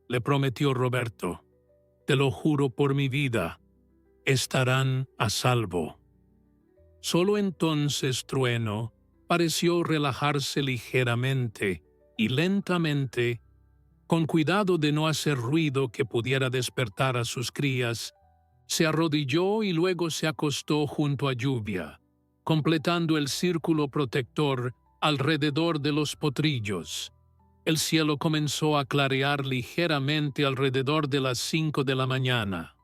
Speaker 1: le prometió Roberto. «Te lo juro por mi vida, estarán a salvo». Solo entonces Trueno pareció relajarse ligeramente y lentamente, con cuidado de no hacer ruido que pudiera despertar a sus crías, se arrodilló y luego se acostó junto a Lluvia, completando el círculo protector alrededor de los potrillos. El cielo comenzó a clarear ligeramente alrededor de las 5 de la mañana.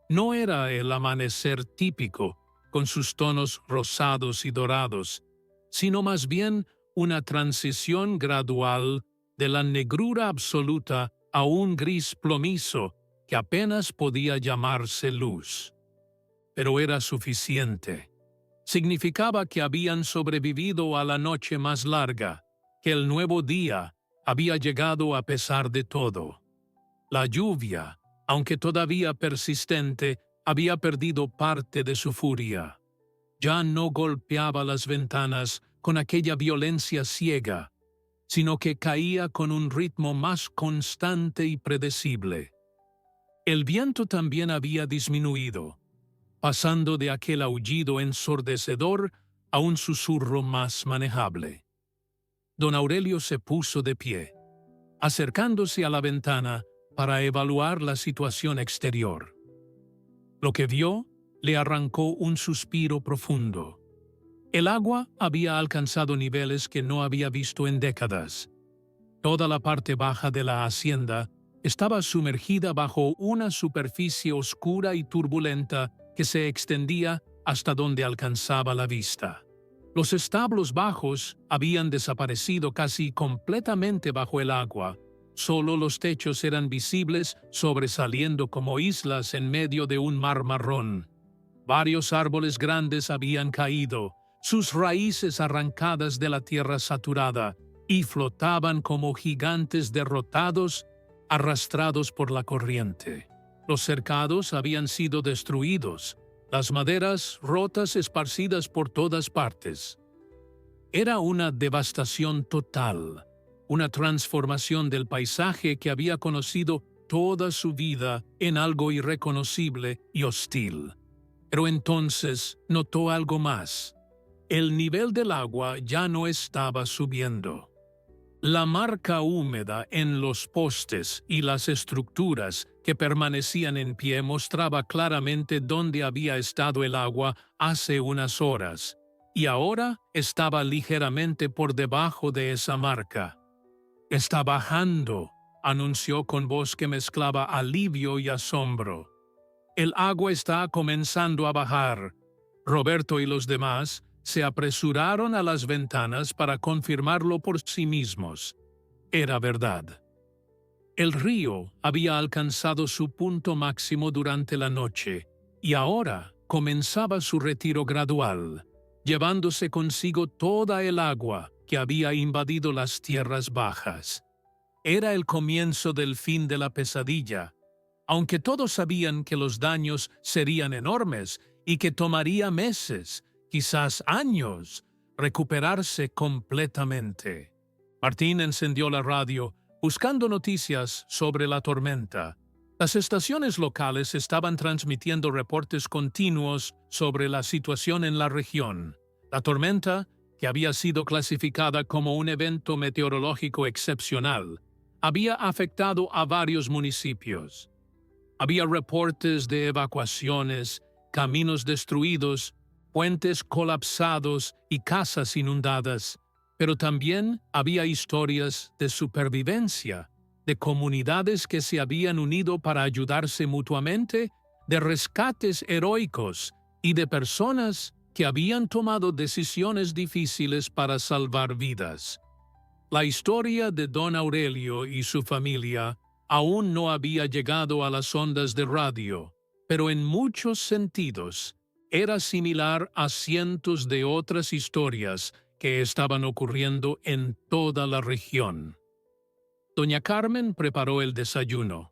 Speaker 1: No era el amanecer típico, con sus tonos rosados y dorados, sino más bien una transición gradual de la negrura absoluta a un gris plomizo que apenas podía llamarse luz. Pero era suficiente. Significaba que habían sobrevivido a la noche más larga, que el nuevo día había llegado a pesar de todo. La lluvia, aunque todavía persistente, había perdido parte de su furia. Ya no golpeaba las ventanas con aquella violencia ciega, sino que caía con un ritmo más constante y predecible. El viento también había disminuido, pasando de aquel aullido ensordecedor a un susurro más manejable. Don Aurelio se puso de pie, acercándose a la ventana para evaluar la situación exterior. Lo que vio le arrancó un suspiro profundo. El agua había alcanzado niveles que no había visto en décadas. Toda la parte baja de la hacienda estaba sumergida bajo una superficie oscura y turbulenta que se extendía hasta donde alcanzaba la vista. Los establos bajos habían desaparecido casi completamente bajo el agua. Solo los techos eran visibles sobresaliendo como islas en medio de un mar marrón. Varios árboles grandes habían caído, sus raíces arrancadas de la tierra saturada, y flotaban como gigantes derrotados, arrastrados por la corriente. Los cercados habían sido destruidos, las maderas rotas esparcidas por todas partes. Era una devastación total, una transformación del paisaje que había conocido toda su vida en algo irreconocible y hostil. Pero entonces notó algo más. El nivel del agua ya no estaba subiendo. La marca húmeda en los postes y las estructuras que permanecían en pie mostraba claramente dónde había estado el agua hace unas horas, y ahora estaba ligeramente por debajo de esa marca. «Está bajando», anunció con voz que mezclaba alivio y asombro. «El agua está comenzando a bajar». Roberto y los demás se apresuraron a las ventanas para confirmarlo por sí mismos. Era verdad. El río había alcanzado su punto máximo durante la noche y ahora comenzaba su retiro gradual, llevándose consigo toda el agua que había invadido las tierras bajas. Era el comienzo del fin de la pesadilla, aunque todos sabían que los daños serían enormes y que tomaría meses, quizás años, recuperarse completamente. Martín encendió la radio, buscando noticias sobre la tormenta. Las estaciones locales estaban transmitiendo reportes continuos sobre la situación en la región. La tormenta, que había sido clasificada como un evento meteorológico excepcional, había afectado a varios municipios. Había reportes de evacuaciones, caminos destruidos, puentes colapsados y casas inundadas, pero también había historias de supervivencia, de comunidades que se habían unido para ayudarse mutuamente, de rescates heroicos y de personas que habían tomado decisiones difíciles para salvar vidas. La historia de Don Aurelio y su familia aún no había llegado a las ondas de radio, pero en muchos sentidos era similar a cientos de otras historias que estaban ocurriendo en toda la región. Doña Carmen preparó el desayuno,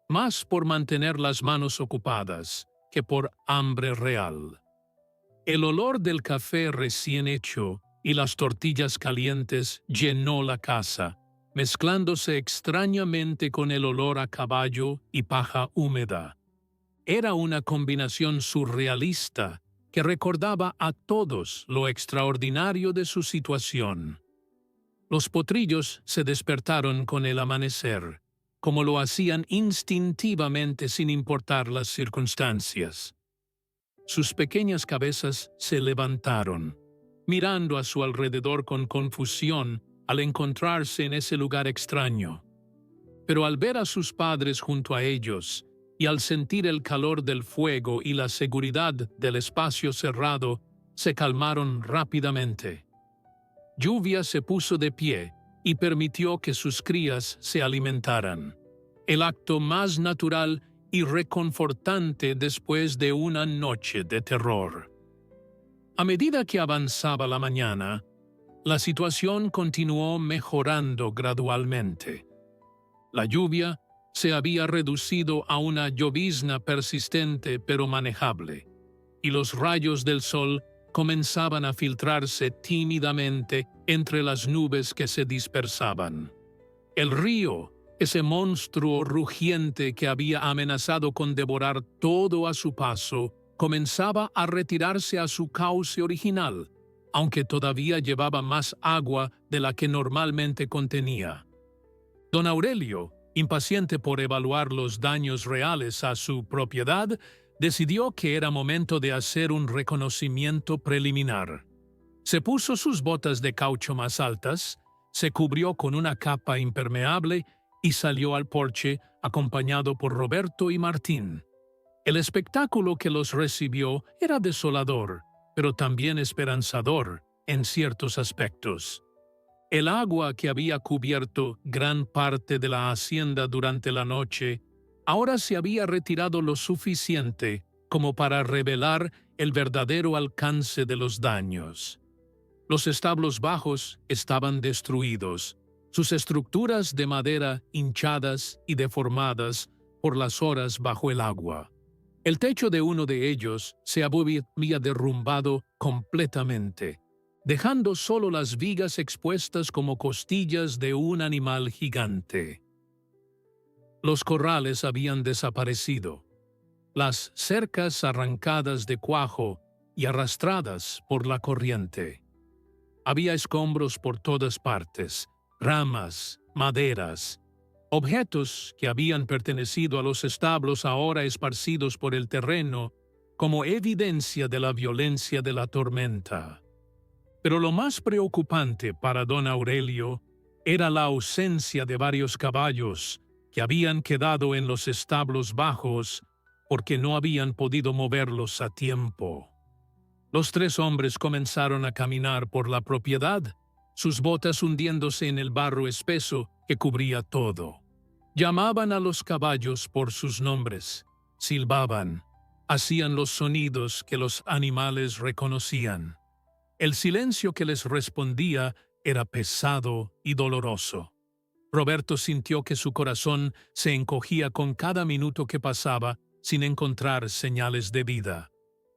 Speaker 1: más por mantener las manos ocupadas que por hambre real. El olor del café recién hecho y las tortillas calientes llenó la casa, mezclándose extrañamente con el olor a caballo y paja húmeda. Era una combinación surrealista que recordaba a todos lo extraordinario de su situación. Los potrillos se despertaron con el amanecer, como lo hacían instintivamente sin importar las circunstancias. Sus pequeñas cabezas se levantaron, mirando a su alrededor con confusión al encontrarse en ese lugar extraño. Pero al ver a sus padres junto a ellos, y al sentir el calor del fuego y la seguridad del espacio cerrado, se calmaron rápidamente. Lluvia se puso de pie y permitió que sus crías se alimentaran. El acto más natural y reconfortante después de una noche de terror. A medida que avanzaba la mañana, la situación continuó mejorando gradualmente. La lluvia se había reducido a una llovizna persistente pero manejable, y los rayos del sol comenzaban a filtrarse tímidamente entre las nubes que se dispersaban. El río, ese monstruo rugiente que había amenazado con devorar todo a su paso, comenzaba a retirarse a su cauce original, aunque todavía llevaba más agua de la que normalmente contenía. Don Aurelio, impaciente por evaluar los daños reales a su propiedad, decidió que era momento de hacer un reconocimiento preliminar. Se puso sus botas de caucho más altas, se cubrió con una capa impermeable y salió al porche acompañado por Roberto y Martín. El espectáculo que los recibió era desolador, pero también esperanzador en ciertos aspectos. El agua que había cubierto gran parte de la hacienda durante la noche ahora se había retirado lo suficiente como para revelar el verdadero alcance de los daños. Los establos bajos estaban destruidos, sus estructuras de madera hinchadas y deformadas por las horas bajo el agua. El techo de uno de ellos se había derrumbado completamente, dejando solo las vigas expuestas como costillas de un animal gigante. Los corrales habían desaparecido, las cercas arrancadas de cuajo y arrastradas por la corriente. Había escombros por todas partes, ramas, maderas, objetos que habían pertenecido a los establos ahora esparcidos por el terreno como evidencia de la violencia de la tormenta. Pero lo más preocupante para don Aurelio era la ausencia de varios caballos que habían quedado en los establos bajos porque no habían podido moverlos a tiempo. Los tres hombres comenzaron a caminar por la propiedad, sus botas hundiéndose en el barro espeso que cubría todo. Llamaban a los caballos por sus nombres, silbaban, hacían los sonidos que los animales reconocían. El silencio que les respondía era pesado y doloroso. Roberto sintió que su corazón se encogía con cada minuto que pasaba sin encontrar señales de vida.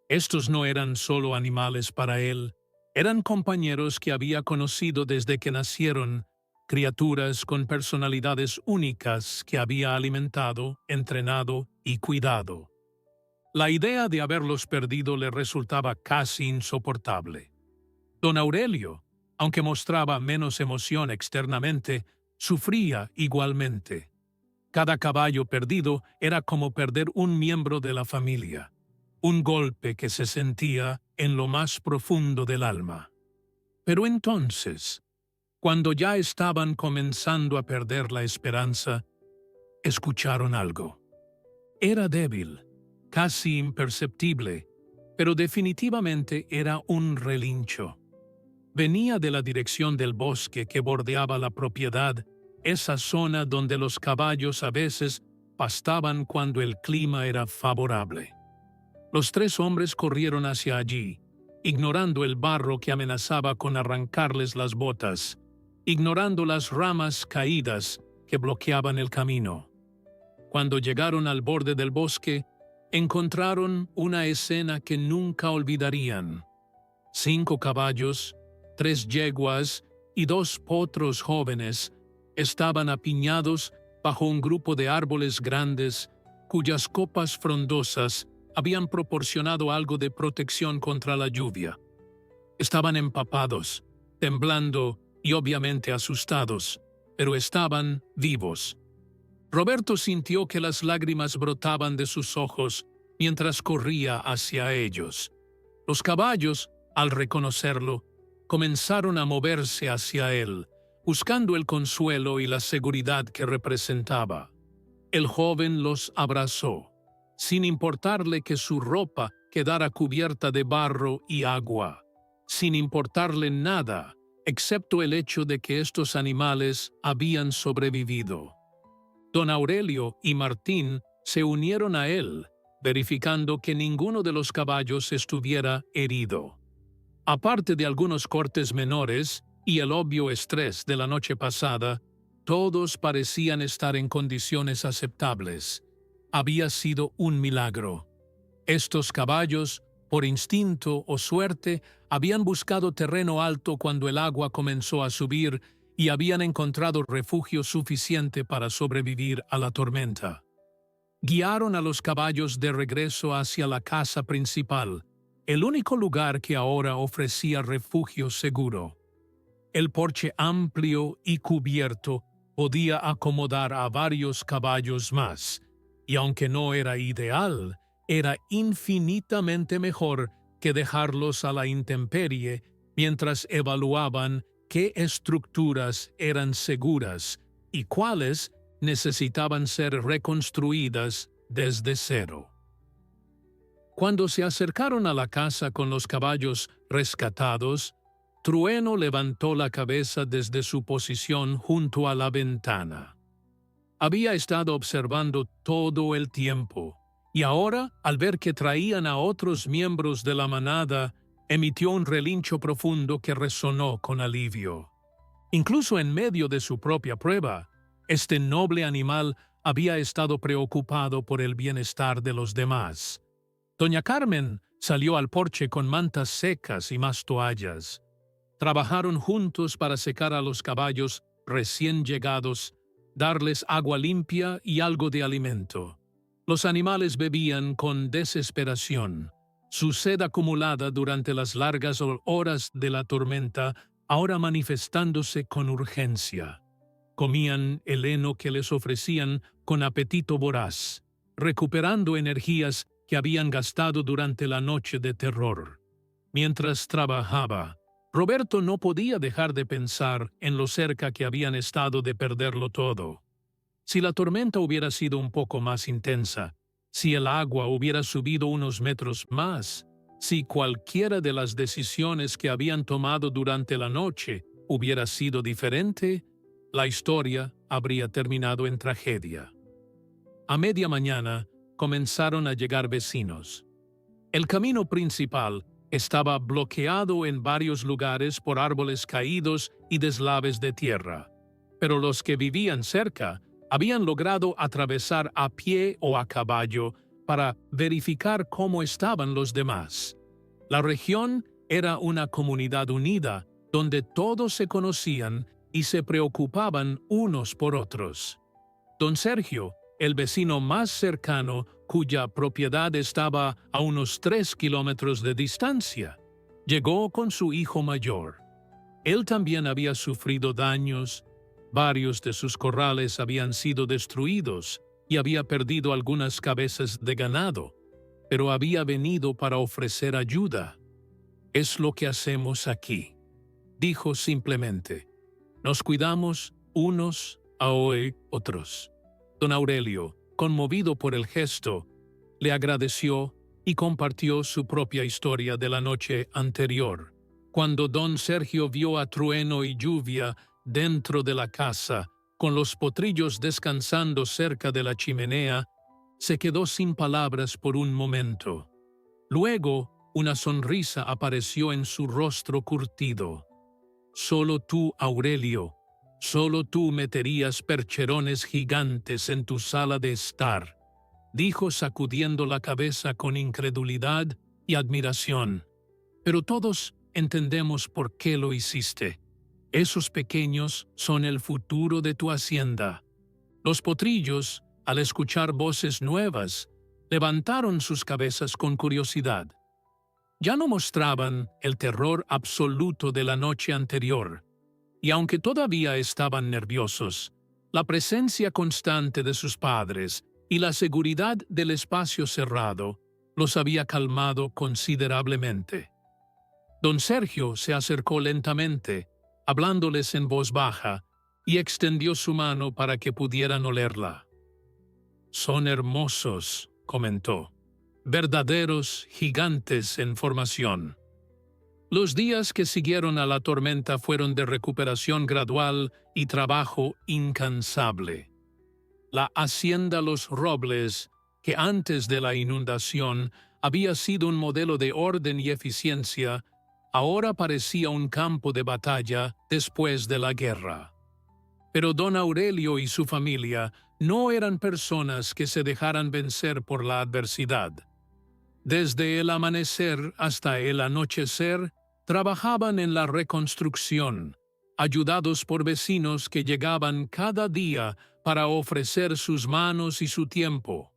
Speaker 1: Estos no eran solo animales para él, eran compañeros que había conocido desde que nacieron, criaturas con personalidades únicas que había alimentado, entrenado y cuidado. La idea de haberlos perdido le resultaba casi insoportable. Don Aurelio, aunque mostraba menos emoción externamente, sufría igualmente. Cada caballo perdido era como perder un miembro de la familia, un golpe que se sentía en lo más profundo del alma. Pero entonces, cuando ya estaban comenzando a perder la esperanza, escucharon algo. Era débil, casi imperceptible, pero definitivamente era un relincho. Venía de la dirección del bosque que bordeaba la propiedad, esa zona donde los caballos a veces pastaban cuando el clima era favorable. Los tres hombres corrieron hacia allí, ignorando el barro que amenazaba con arrancarles las botas, ignorando las ramas caídas que bloqueaban el camino. Cuando llegaron al borde del bosque, encontraron una escena que nunca olvidarían. 5 caballos, 3 yeguas y 2 potros jóvenes estaban apiñados bajo un grupo de árboles grandes cuyas copas frondosas habían proporcionado algo de protección contra la lluvia. Estaban empapados, temblando y obviamente asustados, pero estaban vivos. Roberto sintió que las lágrimas brotaban de sus ojos mientras corría hacia ellos. Los caballos, al reconocerlo, comenzaron a moverse hacia él, buscando el consuelo y la seguridad que representaba. El joven los abrazó, sin importarle que su ropa quedara cubierta de barro y agua, sin importarle nada, excepto el hecho de que estos animales habían sobrevivido. Don Aurelio y Martín se unieron a él, verificando que ninguno de los caballos estuviera herido. Aparte de algunos cortes menores y el obvio estrés de la noche pasada, todos parecían estar en condiciones aceptables. Había sido un milagro. Estos caballos, por instinto o suerte, habían buscado terreno alto cuando el agua comenzó a subir y habían encontrado refugio suficiente para sobrevivir a la tormenta. Guiaron a los caballos de regreso hacia la casa principal, el único lugar que ahora ofrecía refugio seguro. El porche amplio y cubierto podía acomodar a varios caballos más, y aunque no era ideal, era infinitamente mejor que dejarlos a la intemperie mientras evaluaban qué estructuras eran seguras y cuáles necesitaban ser reconstruidas desde cero. Cuando se acercaron a la casa con los caballos rescatados, Trueno levantó la cabeza desde su posición junto a la ventana. Había estado observando todo el tiempo, y ahora, al ver que traían a otros miembros de la manada, emitió un relincho profundo que resonó con alivio. Incluso en medio de su propia prueba, este noble animal había estado preocupado por el bienestar de los demás. Doña Carmen salió al porche con mantas secas y más toallas. Trabajaron juntos para secar a los caballos recién llegados, darles agua limpia y algo de alimento. Los animales bebían con desesperación. Su sed acumulada durante las largas horas de la tormenta, ahora manifestándose con urgencia. Comían el heno que les ofrecían con apetito voraz, recuperando energías que habían gastado durante la noche de terror. Mientras trabajaba, Roberto no podía dejar de pensar en lo cerca que habían estado de perderlo todo. Si la tormenta hubiera sido un poco más intensa, si el agua hubiera subido unos metros más, si cualquiera de las decisiones que habían tomado durante la noche hubiera sido diferente, la historia habría terminado en tragedia. A media mañana comenzaron a llegar vecinos. El camino principal estaba bloqueado en varios lugares por árboles caídos y deslaves de tierra, pero los que vivían cerca habían logrado atravesar a pie o a caballo para verificar cómo estaban los demás. La región era una comunidad unida donde todos se conocían y se preocupaban unos por otros. Don Sergio, el vecino más cercano, cuya propiedad estaba a unos 3 kilómetros de distancia, llegó con su hijo mayor. Él también había sufrido daños, varios de sus corrales habían sido destruidos y había perdido algunas cabezas de ganado, pero había venido para ofrecer ayuda. «Es lo que hacemos aquí», dijo simplemente. «Nos cuidamos unos a otros». Don Aurelio, conmovido por el gesto, le agradeció y compartió su propia historia de la noche anterior. Cuando don Sergio vio a Trueno y Lluvia dentro de la casa, con los potrillos descansando cerca de la chimenea, se quedó sin palabras por un momento. Luego, una sonrisa apareció en su rostro curtido. «Solo tú, Aurelio, solo tú meterías percherones gigantes en tu sala de estar. dijo sacudiendo la cabeza con incredulidad y admiración. Pero todos entendemos por qué lo hiciste. Esos pequeños son el futuro de tu hacienda. Los potrillos, al escuchar voces nuevas, levantaron sus cabezas con curiosidad. Ya no mostraban el terror absoluto de la noche anterior, y aunque todavía estaban nerviosos, la presencia constante de sus padres y la seguridad del espacio cerrado los había calmado considerablemente. Don Sergio se acercó lentamente, hablándoles en voz baja, y extendió su mano para que pudieran olerla. «Son hermosos», comentó, «verdaderos gigantes en formación». Los días que siguieron a la tormenta fueron de recuperación gradual y trabajo incansable. La hacienda Los Robles, que antes de la inundación había sido un modelo de orden y eficiencia, ahora parecía un campo de batalla después de la guerra. Pero don Aurelio y su familia no eran personas que se dejaran vencer por la adversidad. Desde el amanecer hasta el anochecer, trabajaban en la reconstrucción, ayudados por vecinos que llegaban cada día para ofrecer sus manos y su tiempo.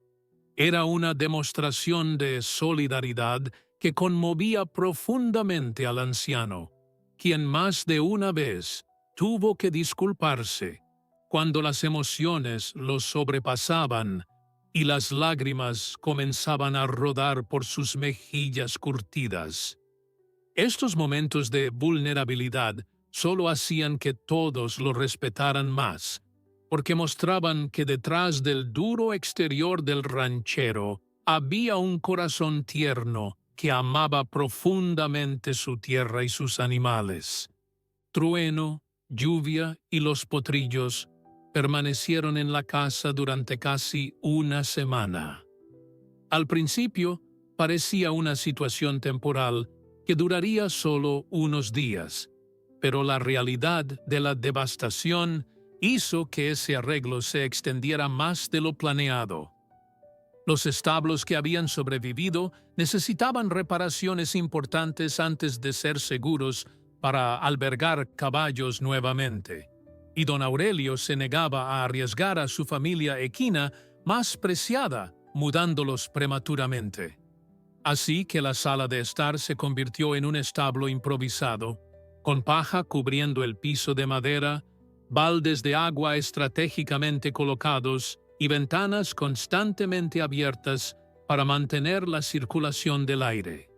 Speaker 1: Era una demostración de solidaridad que conmovía profundamente al anciano, quien más de una vez tuvo que disculparse cuando las emociones los sobrepasaban y las lágrimas comenzaban a rodar por sus mejillas curtidas. Estos momentos de vulnerabilidad solo hacían que todos lo respetaran más, porque mostraban que detrás del duro exterior del ranchero había un corazón tierno que amaba profundamente su tierra y sus animales. Trueno, lluvia y los potrillos permanecieron en la casa durante casi una semana. Al principio parecía una situación temporal que duraría solo unos días, pero la realidad de la devastación hizo que ese arreglo se extendiera más de lo planeado. Los establos que habían sobrevivido necesitaban reparaciones importantes antes de ser seguros para albergar caballos nuevamente, y don Aurelio se negaba a arriesgar a su familia equina más preciada mudándolos prematuramente. Así que la sala de estar se convirtió en un establo improvisado, con paja cubriendo el piso de madera, baldes de agua estratégicamente colocados y ventanas constantemente abiertas para mantener la circulación del aire.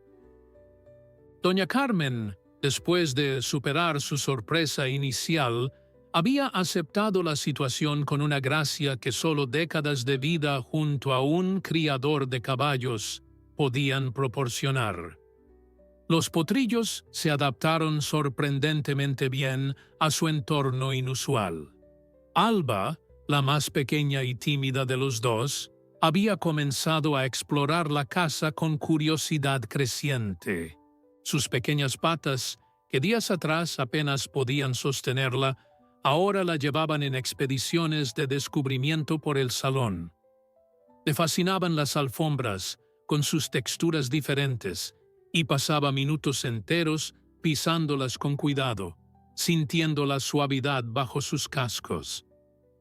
Speaker 1: Doña Carmen, después de superar su sorpresa inicial, había aceptado la situación con una gracia que solo décadas de vida junto a un criador de caballos podían proporcionar. Los potrillos se adaptaron sorprendentemente bien a su entorno inusual. Alba, la más pequeña y tímida de los dos, había comenzado a explorar la casa con curiosidad creciente. Sus pequeñas patas, que días atrás apenas podían sostenerla, ahora la llevaban en expediciones de descubrimiento por el salón. Le fascinaban las alfombras, con sus texturas diferentes, y pasaba minutos enteros pisándolas con cuidado, sintiendo la suavidad bajo sus cascos.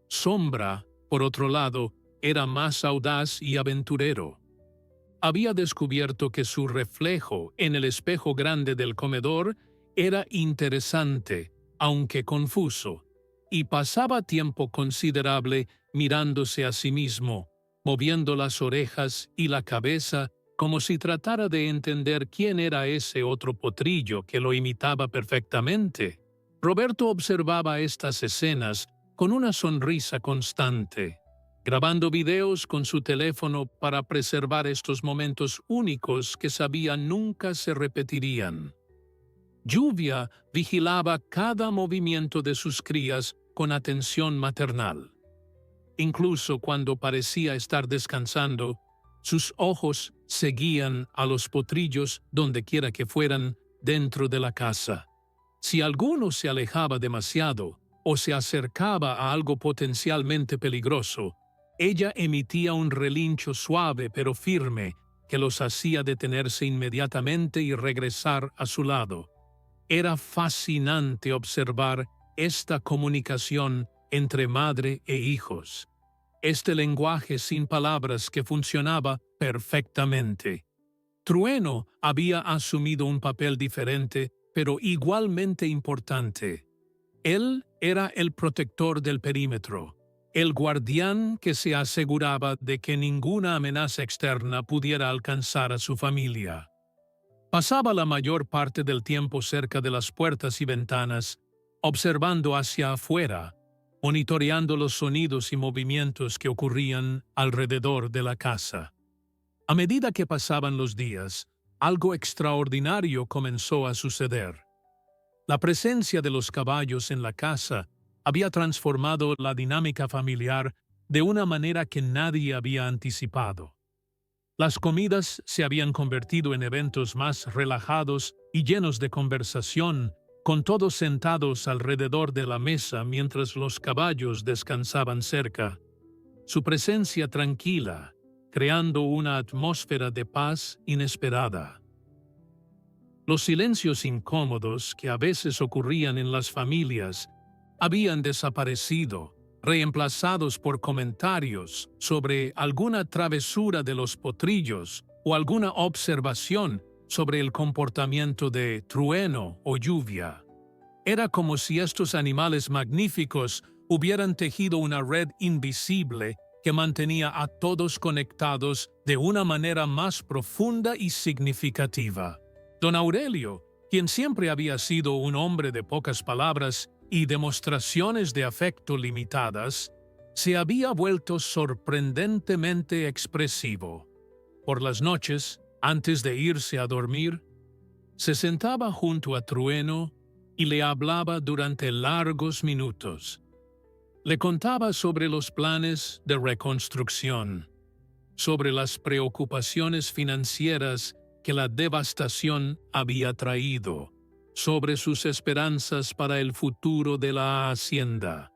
Speaker 1: Sombra, por otro lado, era más audaz y aventurero. Había descubierto que su reflejo en el espejo grande del comedor era interesante, aunque confuso, y pasaba tiempo considerable mirándose a sí mismo, moviendo las orejas y la cabeza como si tratara de entender quién era ese otro potrillo que lo imitaba perfectamente. Roberto observaba estas escenas con una sonrisa constante, grabando videos con su teléfono para preservar estos momentos únicos que sabía nunca se repetirían. Lluvia vigilaba cada movimiento de sus crías con atención maternal. Incluso cuando parecía estar descansando, sus ojos seguían a los potrillos donde quiera que fueran dentro de la casa. Si alguno se alejaba demasiado o se acercaba a algo potencialmente peligroso, Ella emitía un relincho suave pero firme que los hacía detenerse inmediatamente y regresar a su lado. Era fascinante observar esta comunicación entre madre e hijos. Este lenguaje sin palabras que funcionaba perfectamente. Trueno había asumido un papel diferente, pero igualmente importante. Él era el protector del perímetro, el guardián que se aseguraba de que ninguna amenaza externa pudiera alcanzar a su familia. Pasaba la mayor parte del tiempo cerca de las puertas y ventanas, observando hacia afuera, monitoreando los sonidos y movimientos que ocurrían alrededor de la casa. A medida que pasaban los días, algo extraordinario comenzó a suceder. La presencia de los caballos en la casa había transformado la dinámica familiar de una manera que nadie había anticipado. Las comidas se habían convertido en eventos más relajados y llenos de conversación, con todos sentados alrededor de la mesa mientras los caballos descansaban cerca. Su presencia tranquila, creando una atmósfera de paz inesperada. Los silencios incómodos que a veces ocurrían en las familias habían desaparecido, reemplazados por comentarios sobre alguna travesura de los potrillos o alguna observación sobre el comportamiento de Trueno o Lluvia. Era como si estos animales magníficos hubieran tejido una red invisible que mantenía a todos conectados de una manera más profunda y significativa. Don Aurelio, quien siempre había sido un hombre de pocas palabras y demostraciones de afecto limitadas, se había vuelto sorprendentemente expresivo. Por las noches, antes de irse a dormir, se sentaba junto a Trueno y le hablaba durante largos minutos. Le contaba sobre los planes de reconstrucción, sobre las preocupaciones financieras que la devastación había traído, sobre sus esperanzas para el futuro de la hacienda.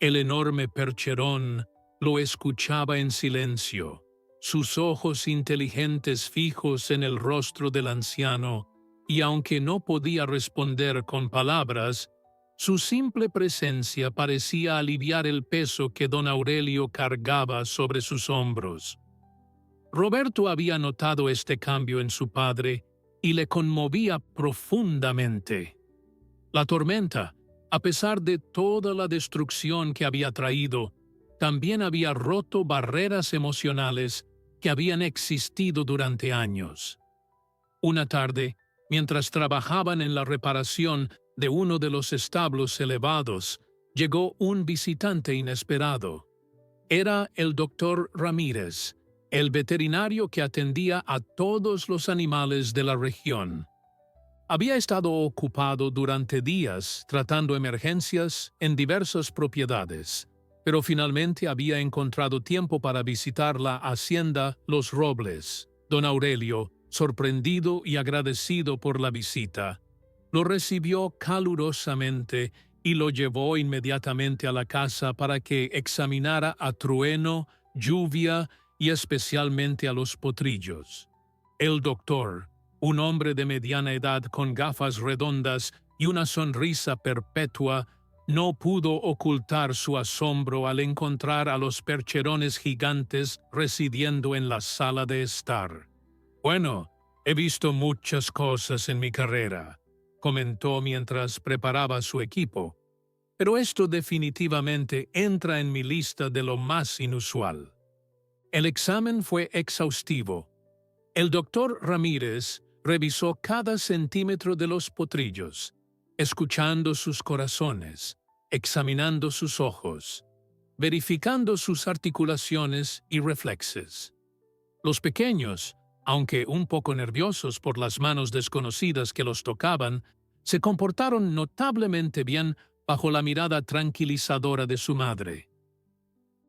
Speaker 1: El enorme percherón lo escuchaba en silencio, sus ojos inteligentes fijos en el rostro del anciano, y aunque no podía responder con palabras, su simple presencia parecía aliviar el peso que don Aurelio cargaba sobre sus hombros. Roberto había notado este cambio en su padre y le conmovía profundamente. La tormenta, a pesar de toda la destrucción que había traído, también había roto barreras emocionales que habían existido durante años. Una tarde, mientras trabajaban en la reparación de uno de los establos elevados, llegó un visitante inesperado. Era el doctor Ramírez, el veterinario que atendía a todos los animales de la región. Había estado ocupado durante días tratando emergencias en diversas propiedades, pero finalmente había encontrado tiempo para visitar la hacienda Los Robles. Don Aurelio, sorprendido y agradecido por la visita, lo recibió calurosamente y lo llevó inmediatamente a la casa para que examinara a Trueno, Lluvia y especialmente a los potrillos. El doctor, un hombre de mediana edad con gafas redondas y una sonrisa perpetua, no pudo ocultar su asombro al encontrar a los percherones gigantes residiendo en la sala de estar. «Bueno, he visto muchas cosas en mi carrera», comentó mientras preparaba su equipo, «pero esto definitivamente entra en mi lista de lo más inusual». El examen fue exhaustivo. El doctor Ramírez revisó cada centímetro de los potrillos, escuchando sus corazones, examinando sus ojos, verificando sus articulaciones y reflexes. Los pequeños, aunque un poco nerviosos por las manos desconocidas que los tocaban, se comportaron notablemente bien bajo la mirada tranquilizadora de su madre.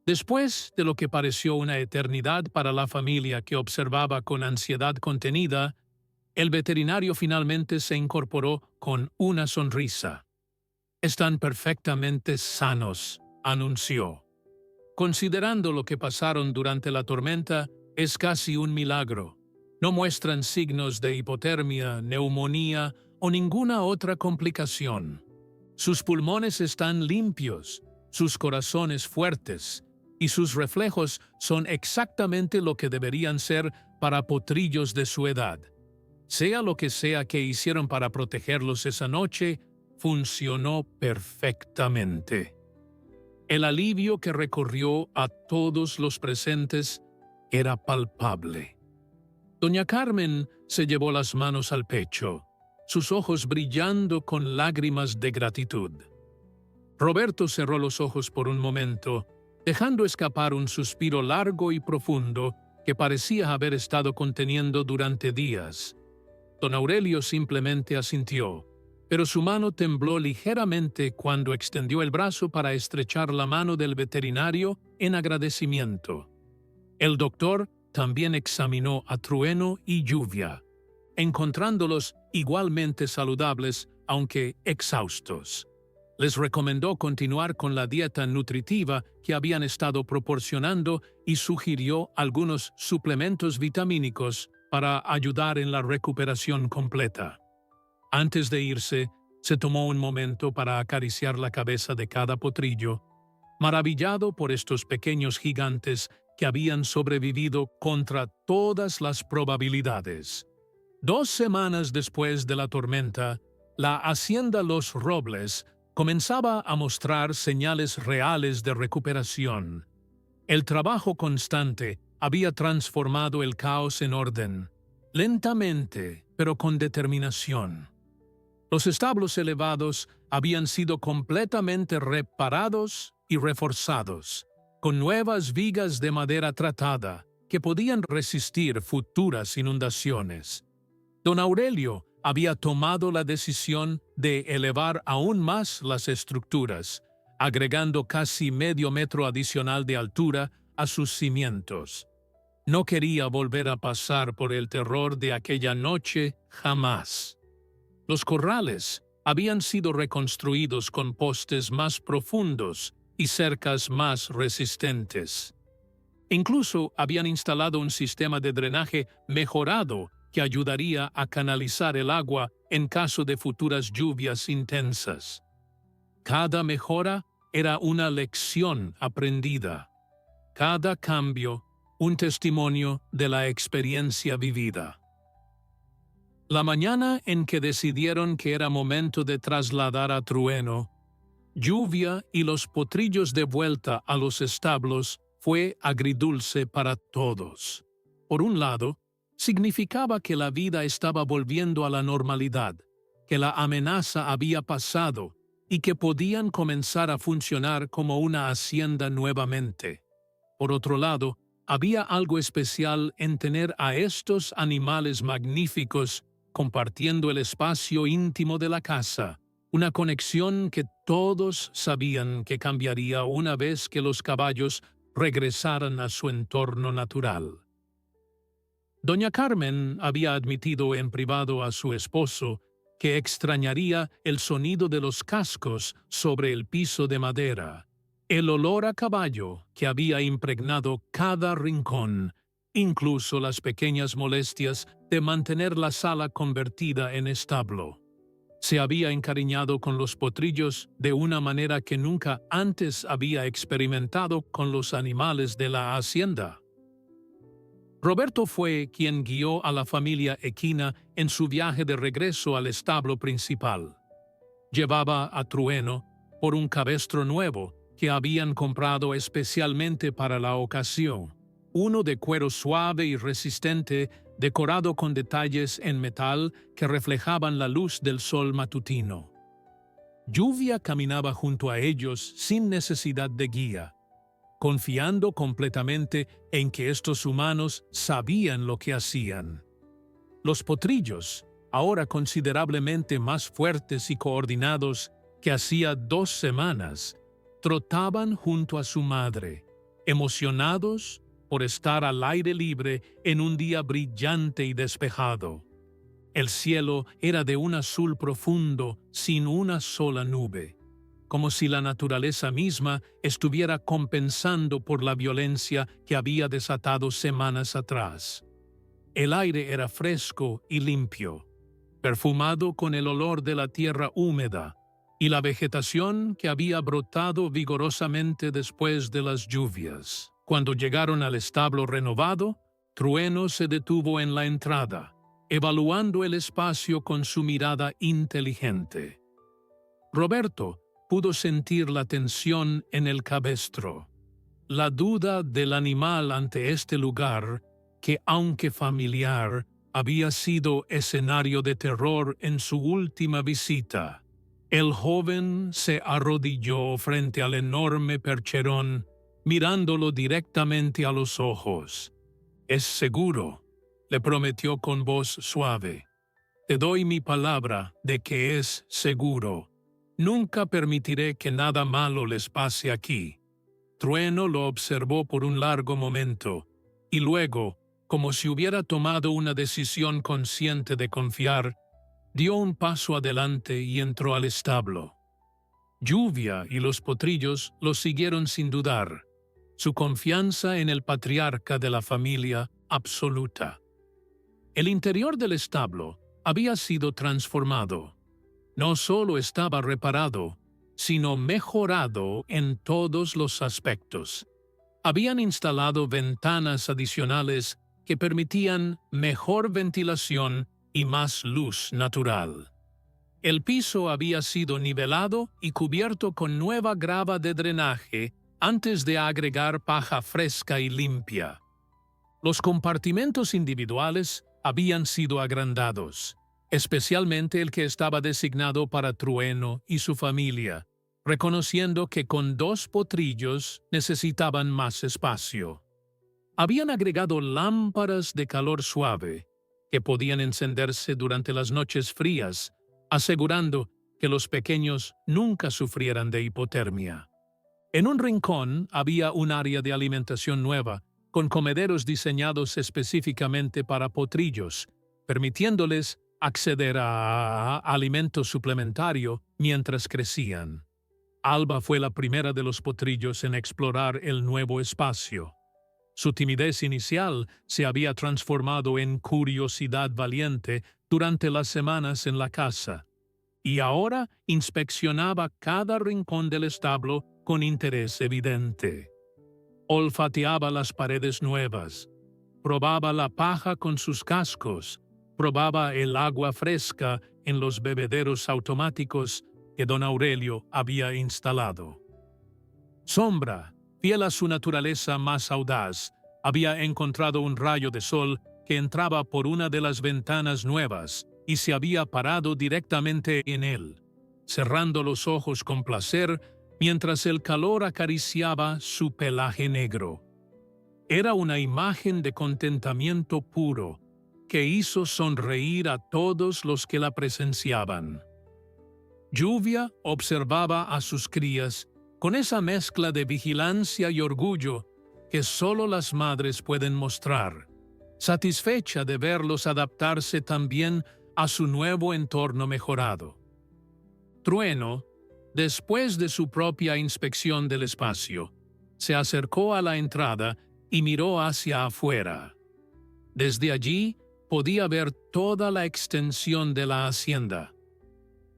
Speaker 1: Después de lo que pareció una eternidad para la familia que observaba con ansiedad contenida, el veterinario finalmente se incorporó con una sonrisa. «Están perfectamente sanos», anunció. Considerando lo que pasaron durante la tormenta, es casi un milagro. No muestran signos de hipotermia, neumonía o ninguna otra complicación. Sus pulmones están limpios, sus corazones fuertes, y sus reflejos son exactamente lo que deberían ser para potrillos de su edad. Sea lo que sea que hicieron para protegerlos esa noche, funcionó perfectamente. El alivio que recorrió a todos los presentes era palpable. Doña Carmen se llevó las manos al pecho, sus ojos brillando con lágrimas de gratitud. Roberto cerró los ojos por un momento, dejando escapar un suspiro largo y profundo que parecía haber estado conteniendo durante días. Don Aurelio simplemente asintió, pero su mano tembló ligeramente cuando extendió el brazo para estrechar la mano del veterinario en agradecimiento. El doctor también examinó a Trueno y Lluvia, encontrándolos igualmente saludables, aunque exhaustos. Les recomendó continuar con la dieta nutritiva que habían estado proporcionando y sugirió algunos suplementos vitamínicos para ayudar en la recuperación completa. Antes de irse, se tomó un momento para acariciar la cabeza de cada potrillo, maravillado por estos pequeños gigantes que habían sobrevivido contra todas las probabilidades. 2 semanas después de la tormenta, la hacienda Los Robles comenzaba a mostrar señales reales de recuperación. El trabajo constante había transformado el caos en orden, lentamente, pero con determinación. Los establos elevados habían sido completamente reparados y reforzados, con nuevas vigas de madera tratada que podían resistir futuras inundaciones. Don Aurelio había tomado la decisión de elevar aún más las estructuras, agregando casi medio metro adicional de altura a sus cimientos. No quería volver a pasar por el terror de aquella noche jamás. Los corrales habían sido reconstruidos con postes más profundos y cercas más resistentes. Incluso habían instalado un sistema de drenaje mejorado que ayudaría a canalizar el agua en caso de futuras lluvias intensas. Cada mejora era una lección aprendida. Cada cambio, un testimonio de la experiencia vivida. La mañana en que decidieron que era momento de trasladar a Trueno, Lluvia y los potrillos de vuelta a los establos fue agridulce para todos. Por un lado, significaba que la vida estaba volviendo a la normalidad, que la amenaza había pasado y que podían comenzar a funcionar como una hacienda nuevamente. Por otro lado, había algo especial en tener a estos animales magníficos compartiendo el espacio íntimo de la casa, una conexión que todos sabían que cambiaría una vez que los caballos regresaran a su entorno natural. Doña Carmen había admitido en privado a su esposo que extrañaría el sonido de los cascos sobre el piso de madera, el olor a caballo que había impregnado cada rincón, incluso las pequeñas molestias de mantener la sala convertida en establo. Se había encariñado con los potrillos de una manera que nunca antes había experimentado con los animales de la hacienda. Roberto fue quien guió a la familia equina en su viaje de regreso al establo principal. Llevaba a Trueno por un cabestro nuevo que habían comprado especialmente para la ocasión, uno de cuero suave y resistente decorado con detalles en metal que reflejaban la luz del sol matutino. Lluvia caminaba junto a ellos sin necesidad de guía, confiando completamente en que estos humanos sabían lo que hacían. Los potrillos, ahora considerablemente más fuertes y coordinados que hacía 2 semanas, trotaban junto a su madre, emocionados por estar al aire libre en un día brillante y despejado. El cielo era de un azul profundo, sin una sola nube. como si la naturaleza misma estuviera compensando por la violencia que había desatado semanas atrás. El aire era fresco y limpio, perfumado con el olor de la tierra húmeda y la vegetación que había brotado vigorosamente después de las lluvias. Cuando llegaron al establo renovado, Trueno se detuvo en la entrada, evaluando el espacio con su mirada inteligente. Roberto pudo sentir la tensión en el cabestro, la duda del animal ante este lugar que, aunque familiar, había sido escenario de terror en su última visita. El joven se arrodilló frente al enorme percherón, mirándolo directamente a los ojos. «Es seguro», le prometió con voz suave. «Te doy mi palabra de que es seguro. Nunca permitiré que nada malo les pase aquí». Trueno lo observó por un largo momento, y luego, como si hubiera tomado una decisión consciente de confiar, dio un paso adelante y entró al establo. Lluvia y los potrillos lo siguieron sin dudar, su confianza en el patriarca de la familia absoluta. El interior del establo había sido transformado. No solo estaba reparado, sino mejorado en todos los aspectos. Habían instalado ventanas adicionales que permitían mejor ventilación y más luz natural. El piso había sido nivelado y cubierto con nueva grava de drenaje antes de agregar paja fresca y limpia. Los compartimentos individuales habían sido agrandados, especialmente el que estaba designado para Trueno y su familia, reconociendo que con 2 potrillos necesitaban más espacio. Habían agregado lámparas de calor suave, que podían encenderse durante las noches frías, asegurando que los pequeños nunca sufrieran de hipotermia. En un rincón había un área de alimentación nueva, con comederos diseñados específicamente para potrillos, permitiéndoles acceder a alimento suplementario mientras crecían. Alba fue la primera de los potrillos en explorar el nuevo espacio. Su timidez inicial se había transformado en curiosidad valiente durante las semanas en la casa, y ahora inspeccionaba cada rincón del establo con interés evidente. Olfateaba las paredes nuevas, probaba la paja con sus cascos, probaba el agua fresca en los bebederos automáticos que don Aurelio había instalado. Sombra, fiel a su naturaleza más audaz, había encontrado un rayo de sol que entraba por una de las ventanas nuevas y se había parado directamente en él, cerrando los ojos con placer mientras el calor acariciaba su pelaje negro. Era una imagen de contentamiento puro que hizo sonreír a todos los que la presenciaban. Lluvia observaba a sus crías con esa mezcla de vigilancia y orgullo que solo las madres pueden mostrar, satisfecha de verlos adaptarse también a su nuevo entorno mejorado. Trueno, después de su propia inspección del espacio, se acercó a la entrada y miró hacia afuera. Desde allí podía ver toda la extensión de la hacienda.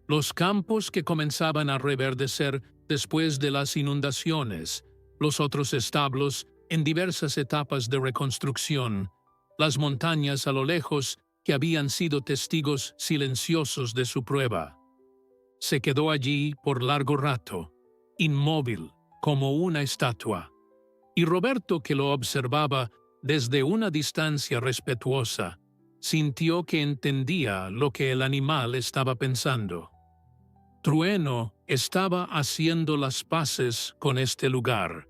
Speaker 1: Los campos que comenzaban a reverdecer después de las inundaciones, los otros establos en diversas etapas de reconstrucción, las montañas a lo lejos que habían sido testigos silenciosos de su prueba. Se quedó allí por largo rato, inmóvil como una estatua, y Roberto, que lo observaba desde una distancia respetuosa, sintió que entendía lo que el animal estaba pensando. Trueno estaba haciendo las paces con este lugar,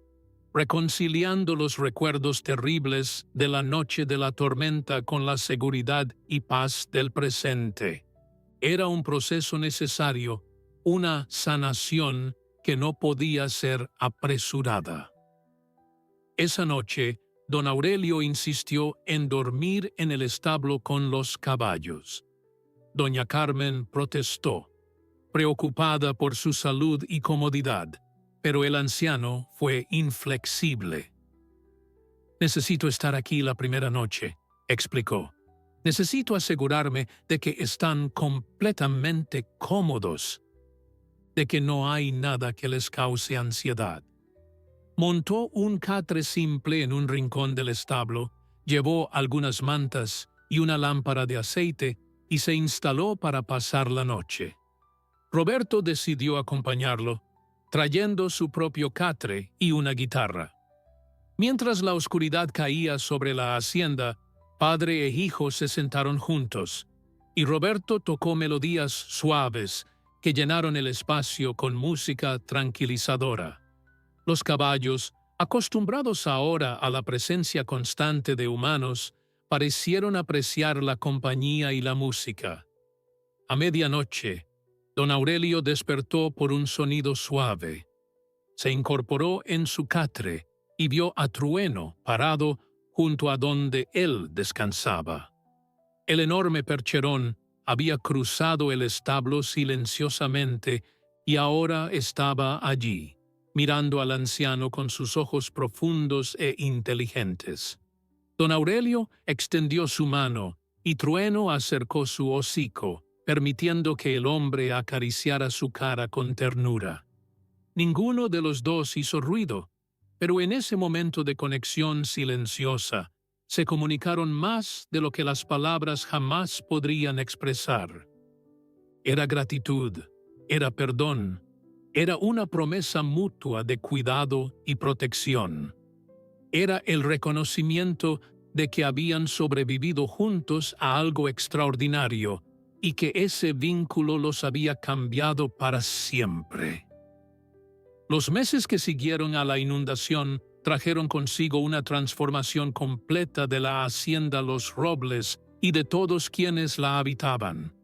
Speaker 1: reconciliando los recuerdos terribles de la noche de la tormenta con la seguridad y paz del presente. Era un proceso necesario, una sanación que no podía ser apresurada. Esa noche, don Aurelio insistió en dormir en el establo con los caballos. Doña Carmen protestó. preocupada por su salud y comodidad, pero el anciano fue inflexible. «Necesito estar aquí la primera noche», explicó. «Necesito asegurarme de que están completamente cómodos, de que no hay nada que les cause ansiedad». Montó un catre simple en un rincón del establo, llevó algunas mantas y una lámpara de aceite y se instaló para pasar la noche. Roberto decidió acompañarlo, trayendo su propio catre y una guitarra. Mientras la oscuridad caía sobre la hacienda, padre e hijo se sentaron juntos, y Roberto tocó melodías suaves que llenaron el espacio con música tranquilizadora. Los caballos, acostumbrados ahora a la presencia constante de humanos, parecieron apreciar la compañía y la música. A medianoche, don Aurelio despertó por un sonido suave. Se incorporó en su catre y vio a Trueno parado junto a donde él descansaba. El enorme percherón había cruzado el establo silenciosamente y ahora estaba allí, mirando al anciano con sus ojos profundos e inteligentes. Don Aurelio extendió su mano y Trueno acercó su hocico, permitiendo que el hombre acariciara su cara con ternura. Ninguno de los dos hizo ruido, pero en ese momento de conexión silenciosa se comunicaron más de lo que las palabras jamás podrían expresar. Era gratitud, era perdón, era una promesa mutua de cuidado y protección. Era el reconocimiento de que habían sobrevivido juntos a algo extraordinario y que ese vínculo los había cambiado para siempre. Los meses que siguieron a la inundación trajeron consigo una transformación completa de la hacienda Los Robles y de todos quienes la habitaban.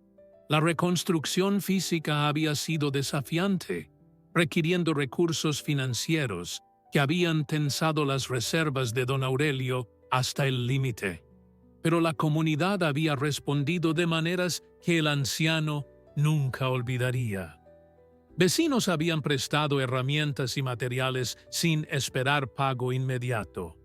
Speaker 1: La reconstrucción física había sido desafiante, requiriendo recursos financieros que habían tensado las reservas de don Aurelio hasta el límite. Pero la comunidad había respondido de maneras que el anciano nunca olvidaría. Vecinos habían prestado herramientas y materiales sin esperar pago inmediato.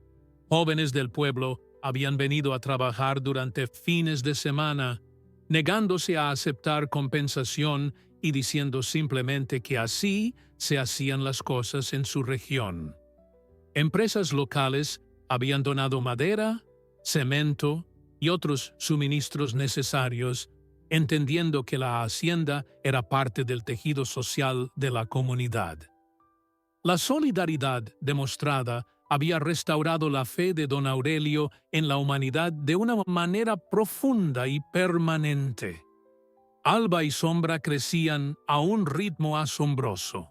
Speaker 1: Jóvenes del pueblo habían venido a trabajar durante fines de semana, negándose a aceptar compensación y diciendo simplemente que así se hacían las cosas en su región. Empresas locales habían donado madera, cemento y otros suministros necesarios, entendiendo que la hacienda era parte del tejido social de la comunidad. La solidaridad demostrada había restaurado la fe de don Aurelio en la humanidad de una manera profunda y permanente. Alba y Sombra crecían a un ritmo asombroso.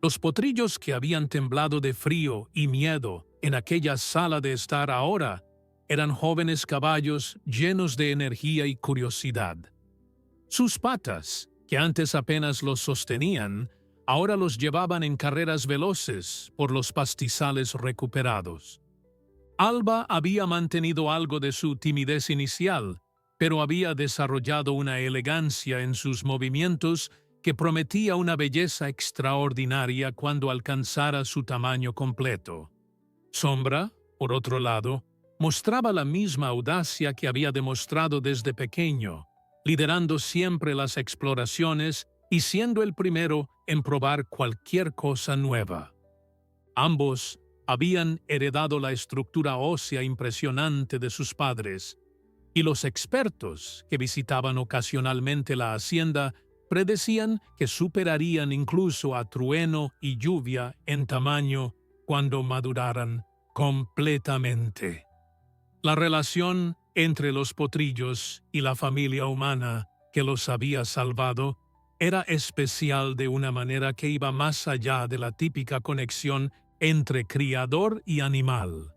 Speaker 1: Los potrillos que habían temblado de frío y miedo en aquella sala de estar ahora eran jóvenes caballos llenos de energía y curiosidad. Sus patas, que antes apenas los sostenían, ahora los llevaban en carreras veloces por los pastizales recuperados. Alba había mantenido algo de su timidez inicial, pero había desarrollado una elegancia en sus movimientos que prometía una belleza extraordinaria cuando alcanzara su tamaño completo. Sombra, por otro lado, mostraba la misma audacia que había demostrado desde pequeño, liderando siempre las exploraciones y siendo el primero en probar cualquier cosa nueva. Ambos habían heredado la estructura ósea impresionante de sus padres, y los expertos que visitaban ocasionalmente la hacienda predecían que superarían incluso a Trueno y Lluvia en tamaño cuando maduraran completamente. La relación entre los potrillos y la familia humana que los había salvado era especial de una manera que iba más allá de la típica conexión entre criador y animal.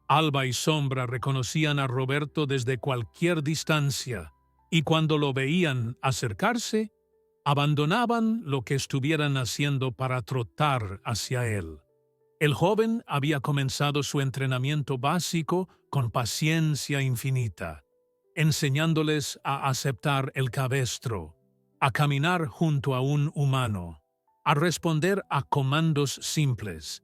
Speaker 1: Alba y Sombra reconocían a Roberto desde cualquier distancia, y cuando lo veían acercarse, abandonaban lo que estuvieran haciendo para trotar hacia él. El joven había comenzado su entrenamiento básico con paciencia infinita, enseñándoles a aceptar el cabestro, a caminar junto a un humano, a responder a comandos simples.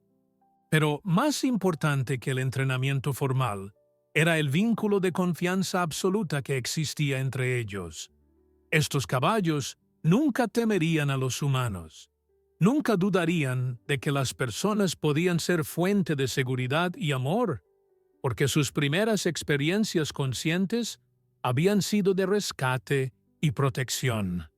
Speaker 1: Pero más importante que el entrenamiento formal era el vínculo de confianza absoluta que existía entre ellos. Estos caballos nunca temerían a los humanos. Nunca dudarían de que las personas podían ser fuente de seguridad y amor, porque sus primeras experiencias conscientes habían sido de rescate y protección.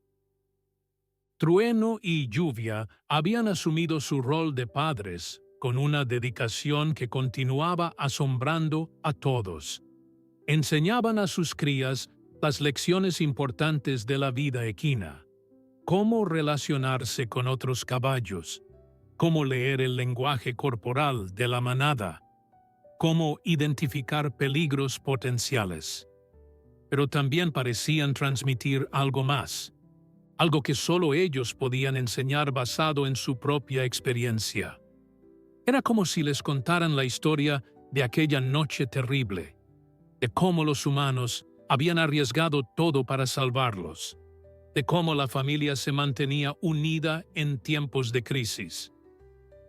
Speaker 1: Trueno y Lluvia habían asumido su rol de padres con una dedicación que continuaba asombrando a todos. Enseñaban a sus crías las lecciones importantes de la vida equina: cómo relacionarse con otros caballos, cómo leer el lenguaje corporal de la manada, cómo identificar peligros potenciales. Pero también parecían transmitir algo más, algo que solo ellos podían enseñar basado en su propia experiencia. Era como si les contaran la historia de aquella noche terrible, de cómo los humanos habían arriesgado todo para salvarlos, de cómo la familia se mantenía unida en tiempos de crisis.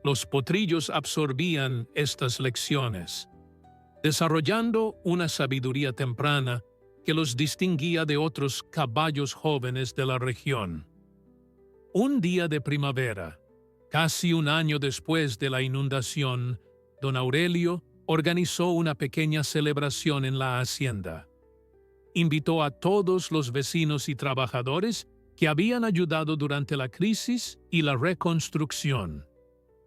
Speaker 1: Los potrillos absorbían estas lecciones, desarrollando una sabiduría temprana que los distinguía de otros caballos jóvenes de la región. Un día de primavera, casi un año después de la inundación, don Aurelio organizó una pequeña celebración en la hacienda. Invitó a todos los vecinos y trabajadores que habían ayudado durante la crisis y la reconstrucción.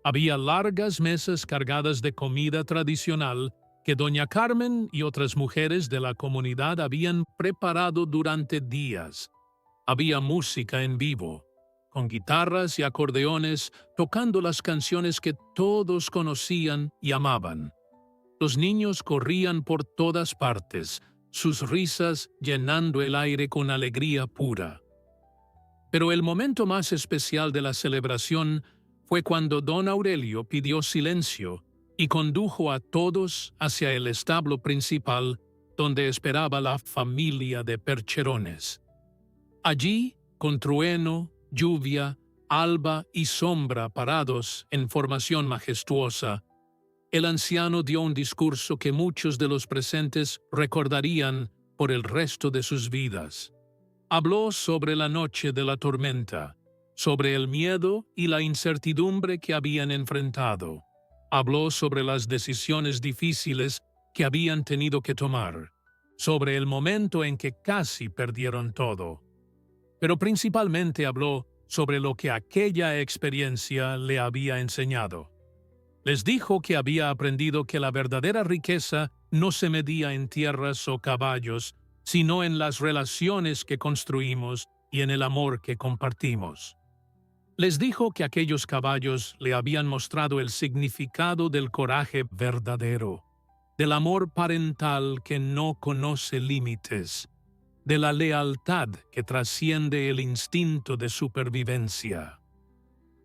Speaker 1: Había largas mesas cargadas de comida tradicional que doña Carmen y otras mujeres de la comunidad habían preparado durante días. Había música en vivo, con guitarras y acordeones tocando las canciones que todos conocían y amaban. Los niños corrían por todas partes, sus risas llenando el aire con alegría pura. Pero el momento más especial de la celebración fue cuando don Aurelio pidió silencio y condujo a todos hacia el establo principal donde esperaba la familia de percherones. Allí, con Trueno, Lluvia, Alba y Sombra parados en formación majestuosa, el anciano dio un discurso que muchos de los presentes recordarían por el resto de sus vidas. Habló sobre la noche de la tormenta, sobre el miedo y la incertidumbre que habían enfrentado. Habló sobre las decisiones difíciles que habían tenido que tomar, sobre el momento en que casi perdieron todo. Pero principalmente habló sobre lo que aquella experiencia le había enseñado. Les dijo que había aprendido que la verdadera riqueza no se medía en tierras o caballos, sino en las relaciones que construimos y en el amor que compartimos. Les dijo que aquellos caballos le habían mostrado el significado del coraje verdadero, del amor parental que no conoce límites, de la lealtad que trasciende el instinto de supervivencia.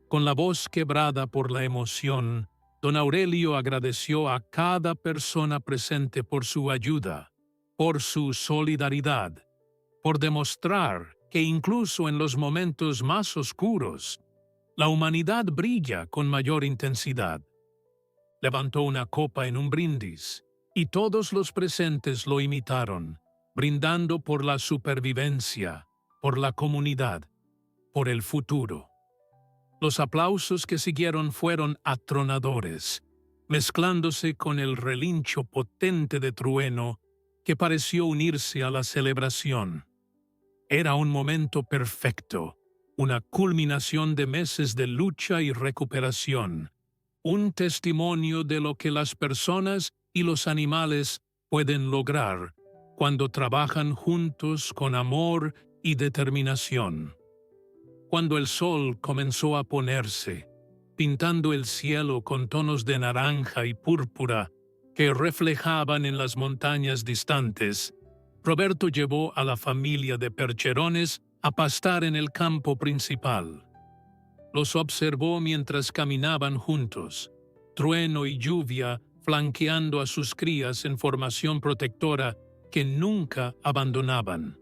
Speaker 1: Con la voz quebrada por la emoción, don Aurelio agradeció a cada persona presente por su ayuda, por su solidaridad, por demostrar que incluso en los momentos más oscuros, la humanidad brilla con mayor intensidad. Levantó una copa en un brindis, y todos los presentes lo imitaron, brindando por la supervivencia, por la comunidad, por el futuro. Los aplausos que siguieron fueron atronadores, mezclándose con el relincho potente de Trueno que pareció unirse a la celebración. Era un momento perfecto, una culminación de meses de lucha y recuperación, un testimonio de lo que las personas y los animales pueden lograr cuando trabajan juntos con amor y determinación. Cuando el sol comenzó a ponerse, pintando el cielo con tonos de naranja y púrpura que reflejaban en las montañas distantes, Roberto llevó a la familia de percherones a pastar en el campo principal. Los observó mientras caminaban juntos, Trueno y Lluvia flanqueando a sus crías en formación protectora que nunca abandonaban,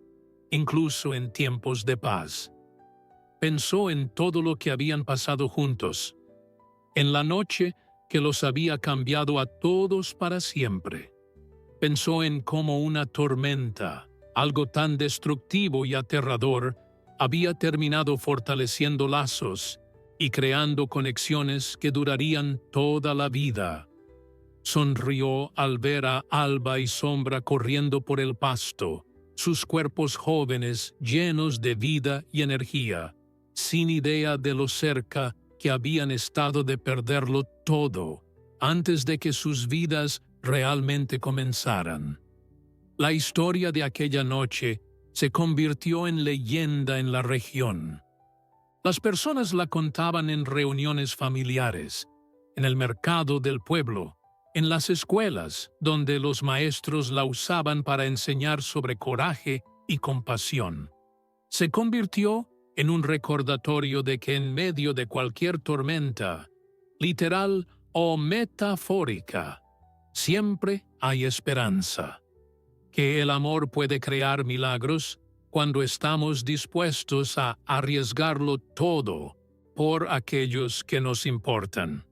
Speaker 1: incluso en tiempos de paz. pensó en todo lo que habían pasado juntos, en la noche que los había cambiado a todos para siempre. Pensó en cómo una tormenta, algo tan destructivo y aterrador, había terminado fortaleciendo lazos y creando conexiones que durarían toda la vida. Sonrió al ver a Alba y Sombra corriendo por el pasto, sus cuerpos jóvenes llenos de vida y energía, sin idea de lo cerca que habían estado de perderlo todo antes de que sus vidas realmente comenzaran. La historia de aquella noche se convirtió en leyenda en la región. Las personas la contaban en reuniones familiares, en el mercado del pueblo, en las escuelas, donde los maestros la usaban para enseñar sobre coraje y compasión. Se convirtió en un recordatorio de que en medio de cualquier tormenta, literal o metafórica, siempre hay esperanza. Que el amor puede crear milagros cuando estamos dispuestos a arriesgarlo todo por aquellos que nos importan.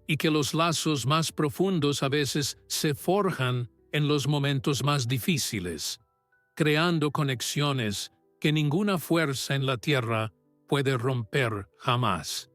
Speaker 1: Y que los lazos más profundos a veces se forjan en los momentos más difíciles, creando conexiones que ninguna fuerza en la tierra puede romper jamás.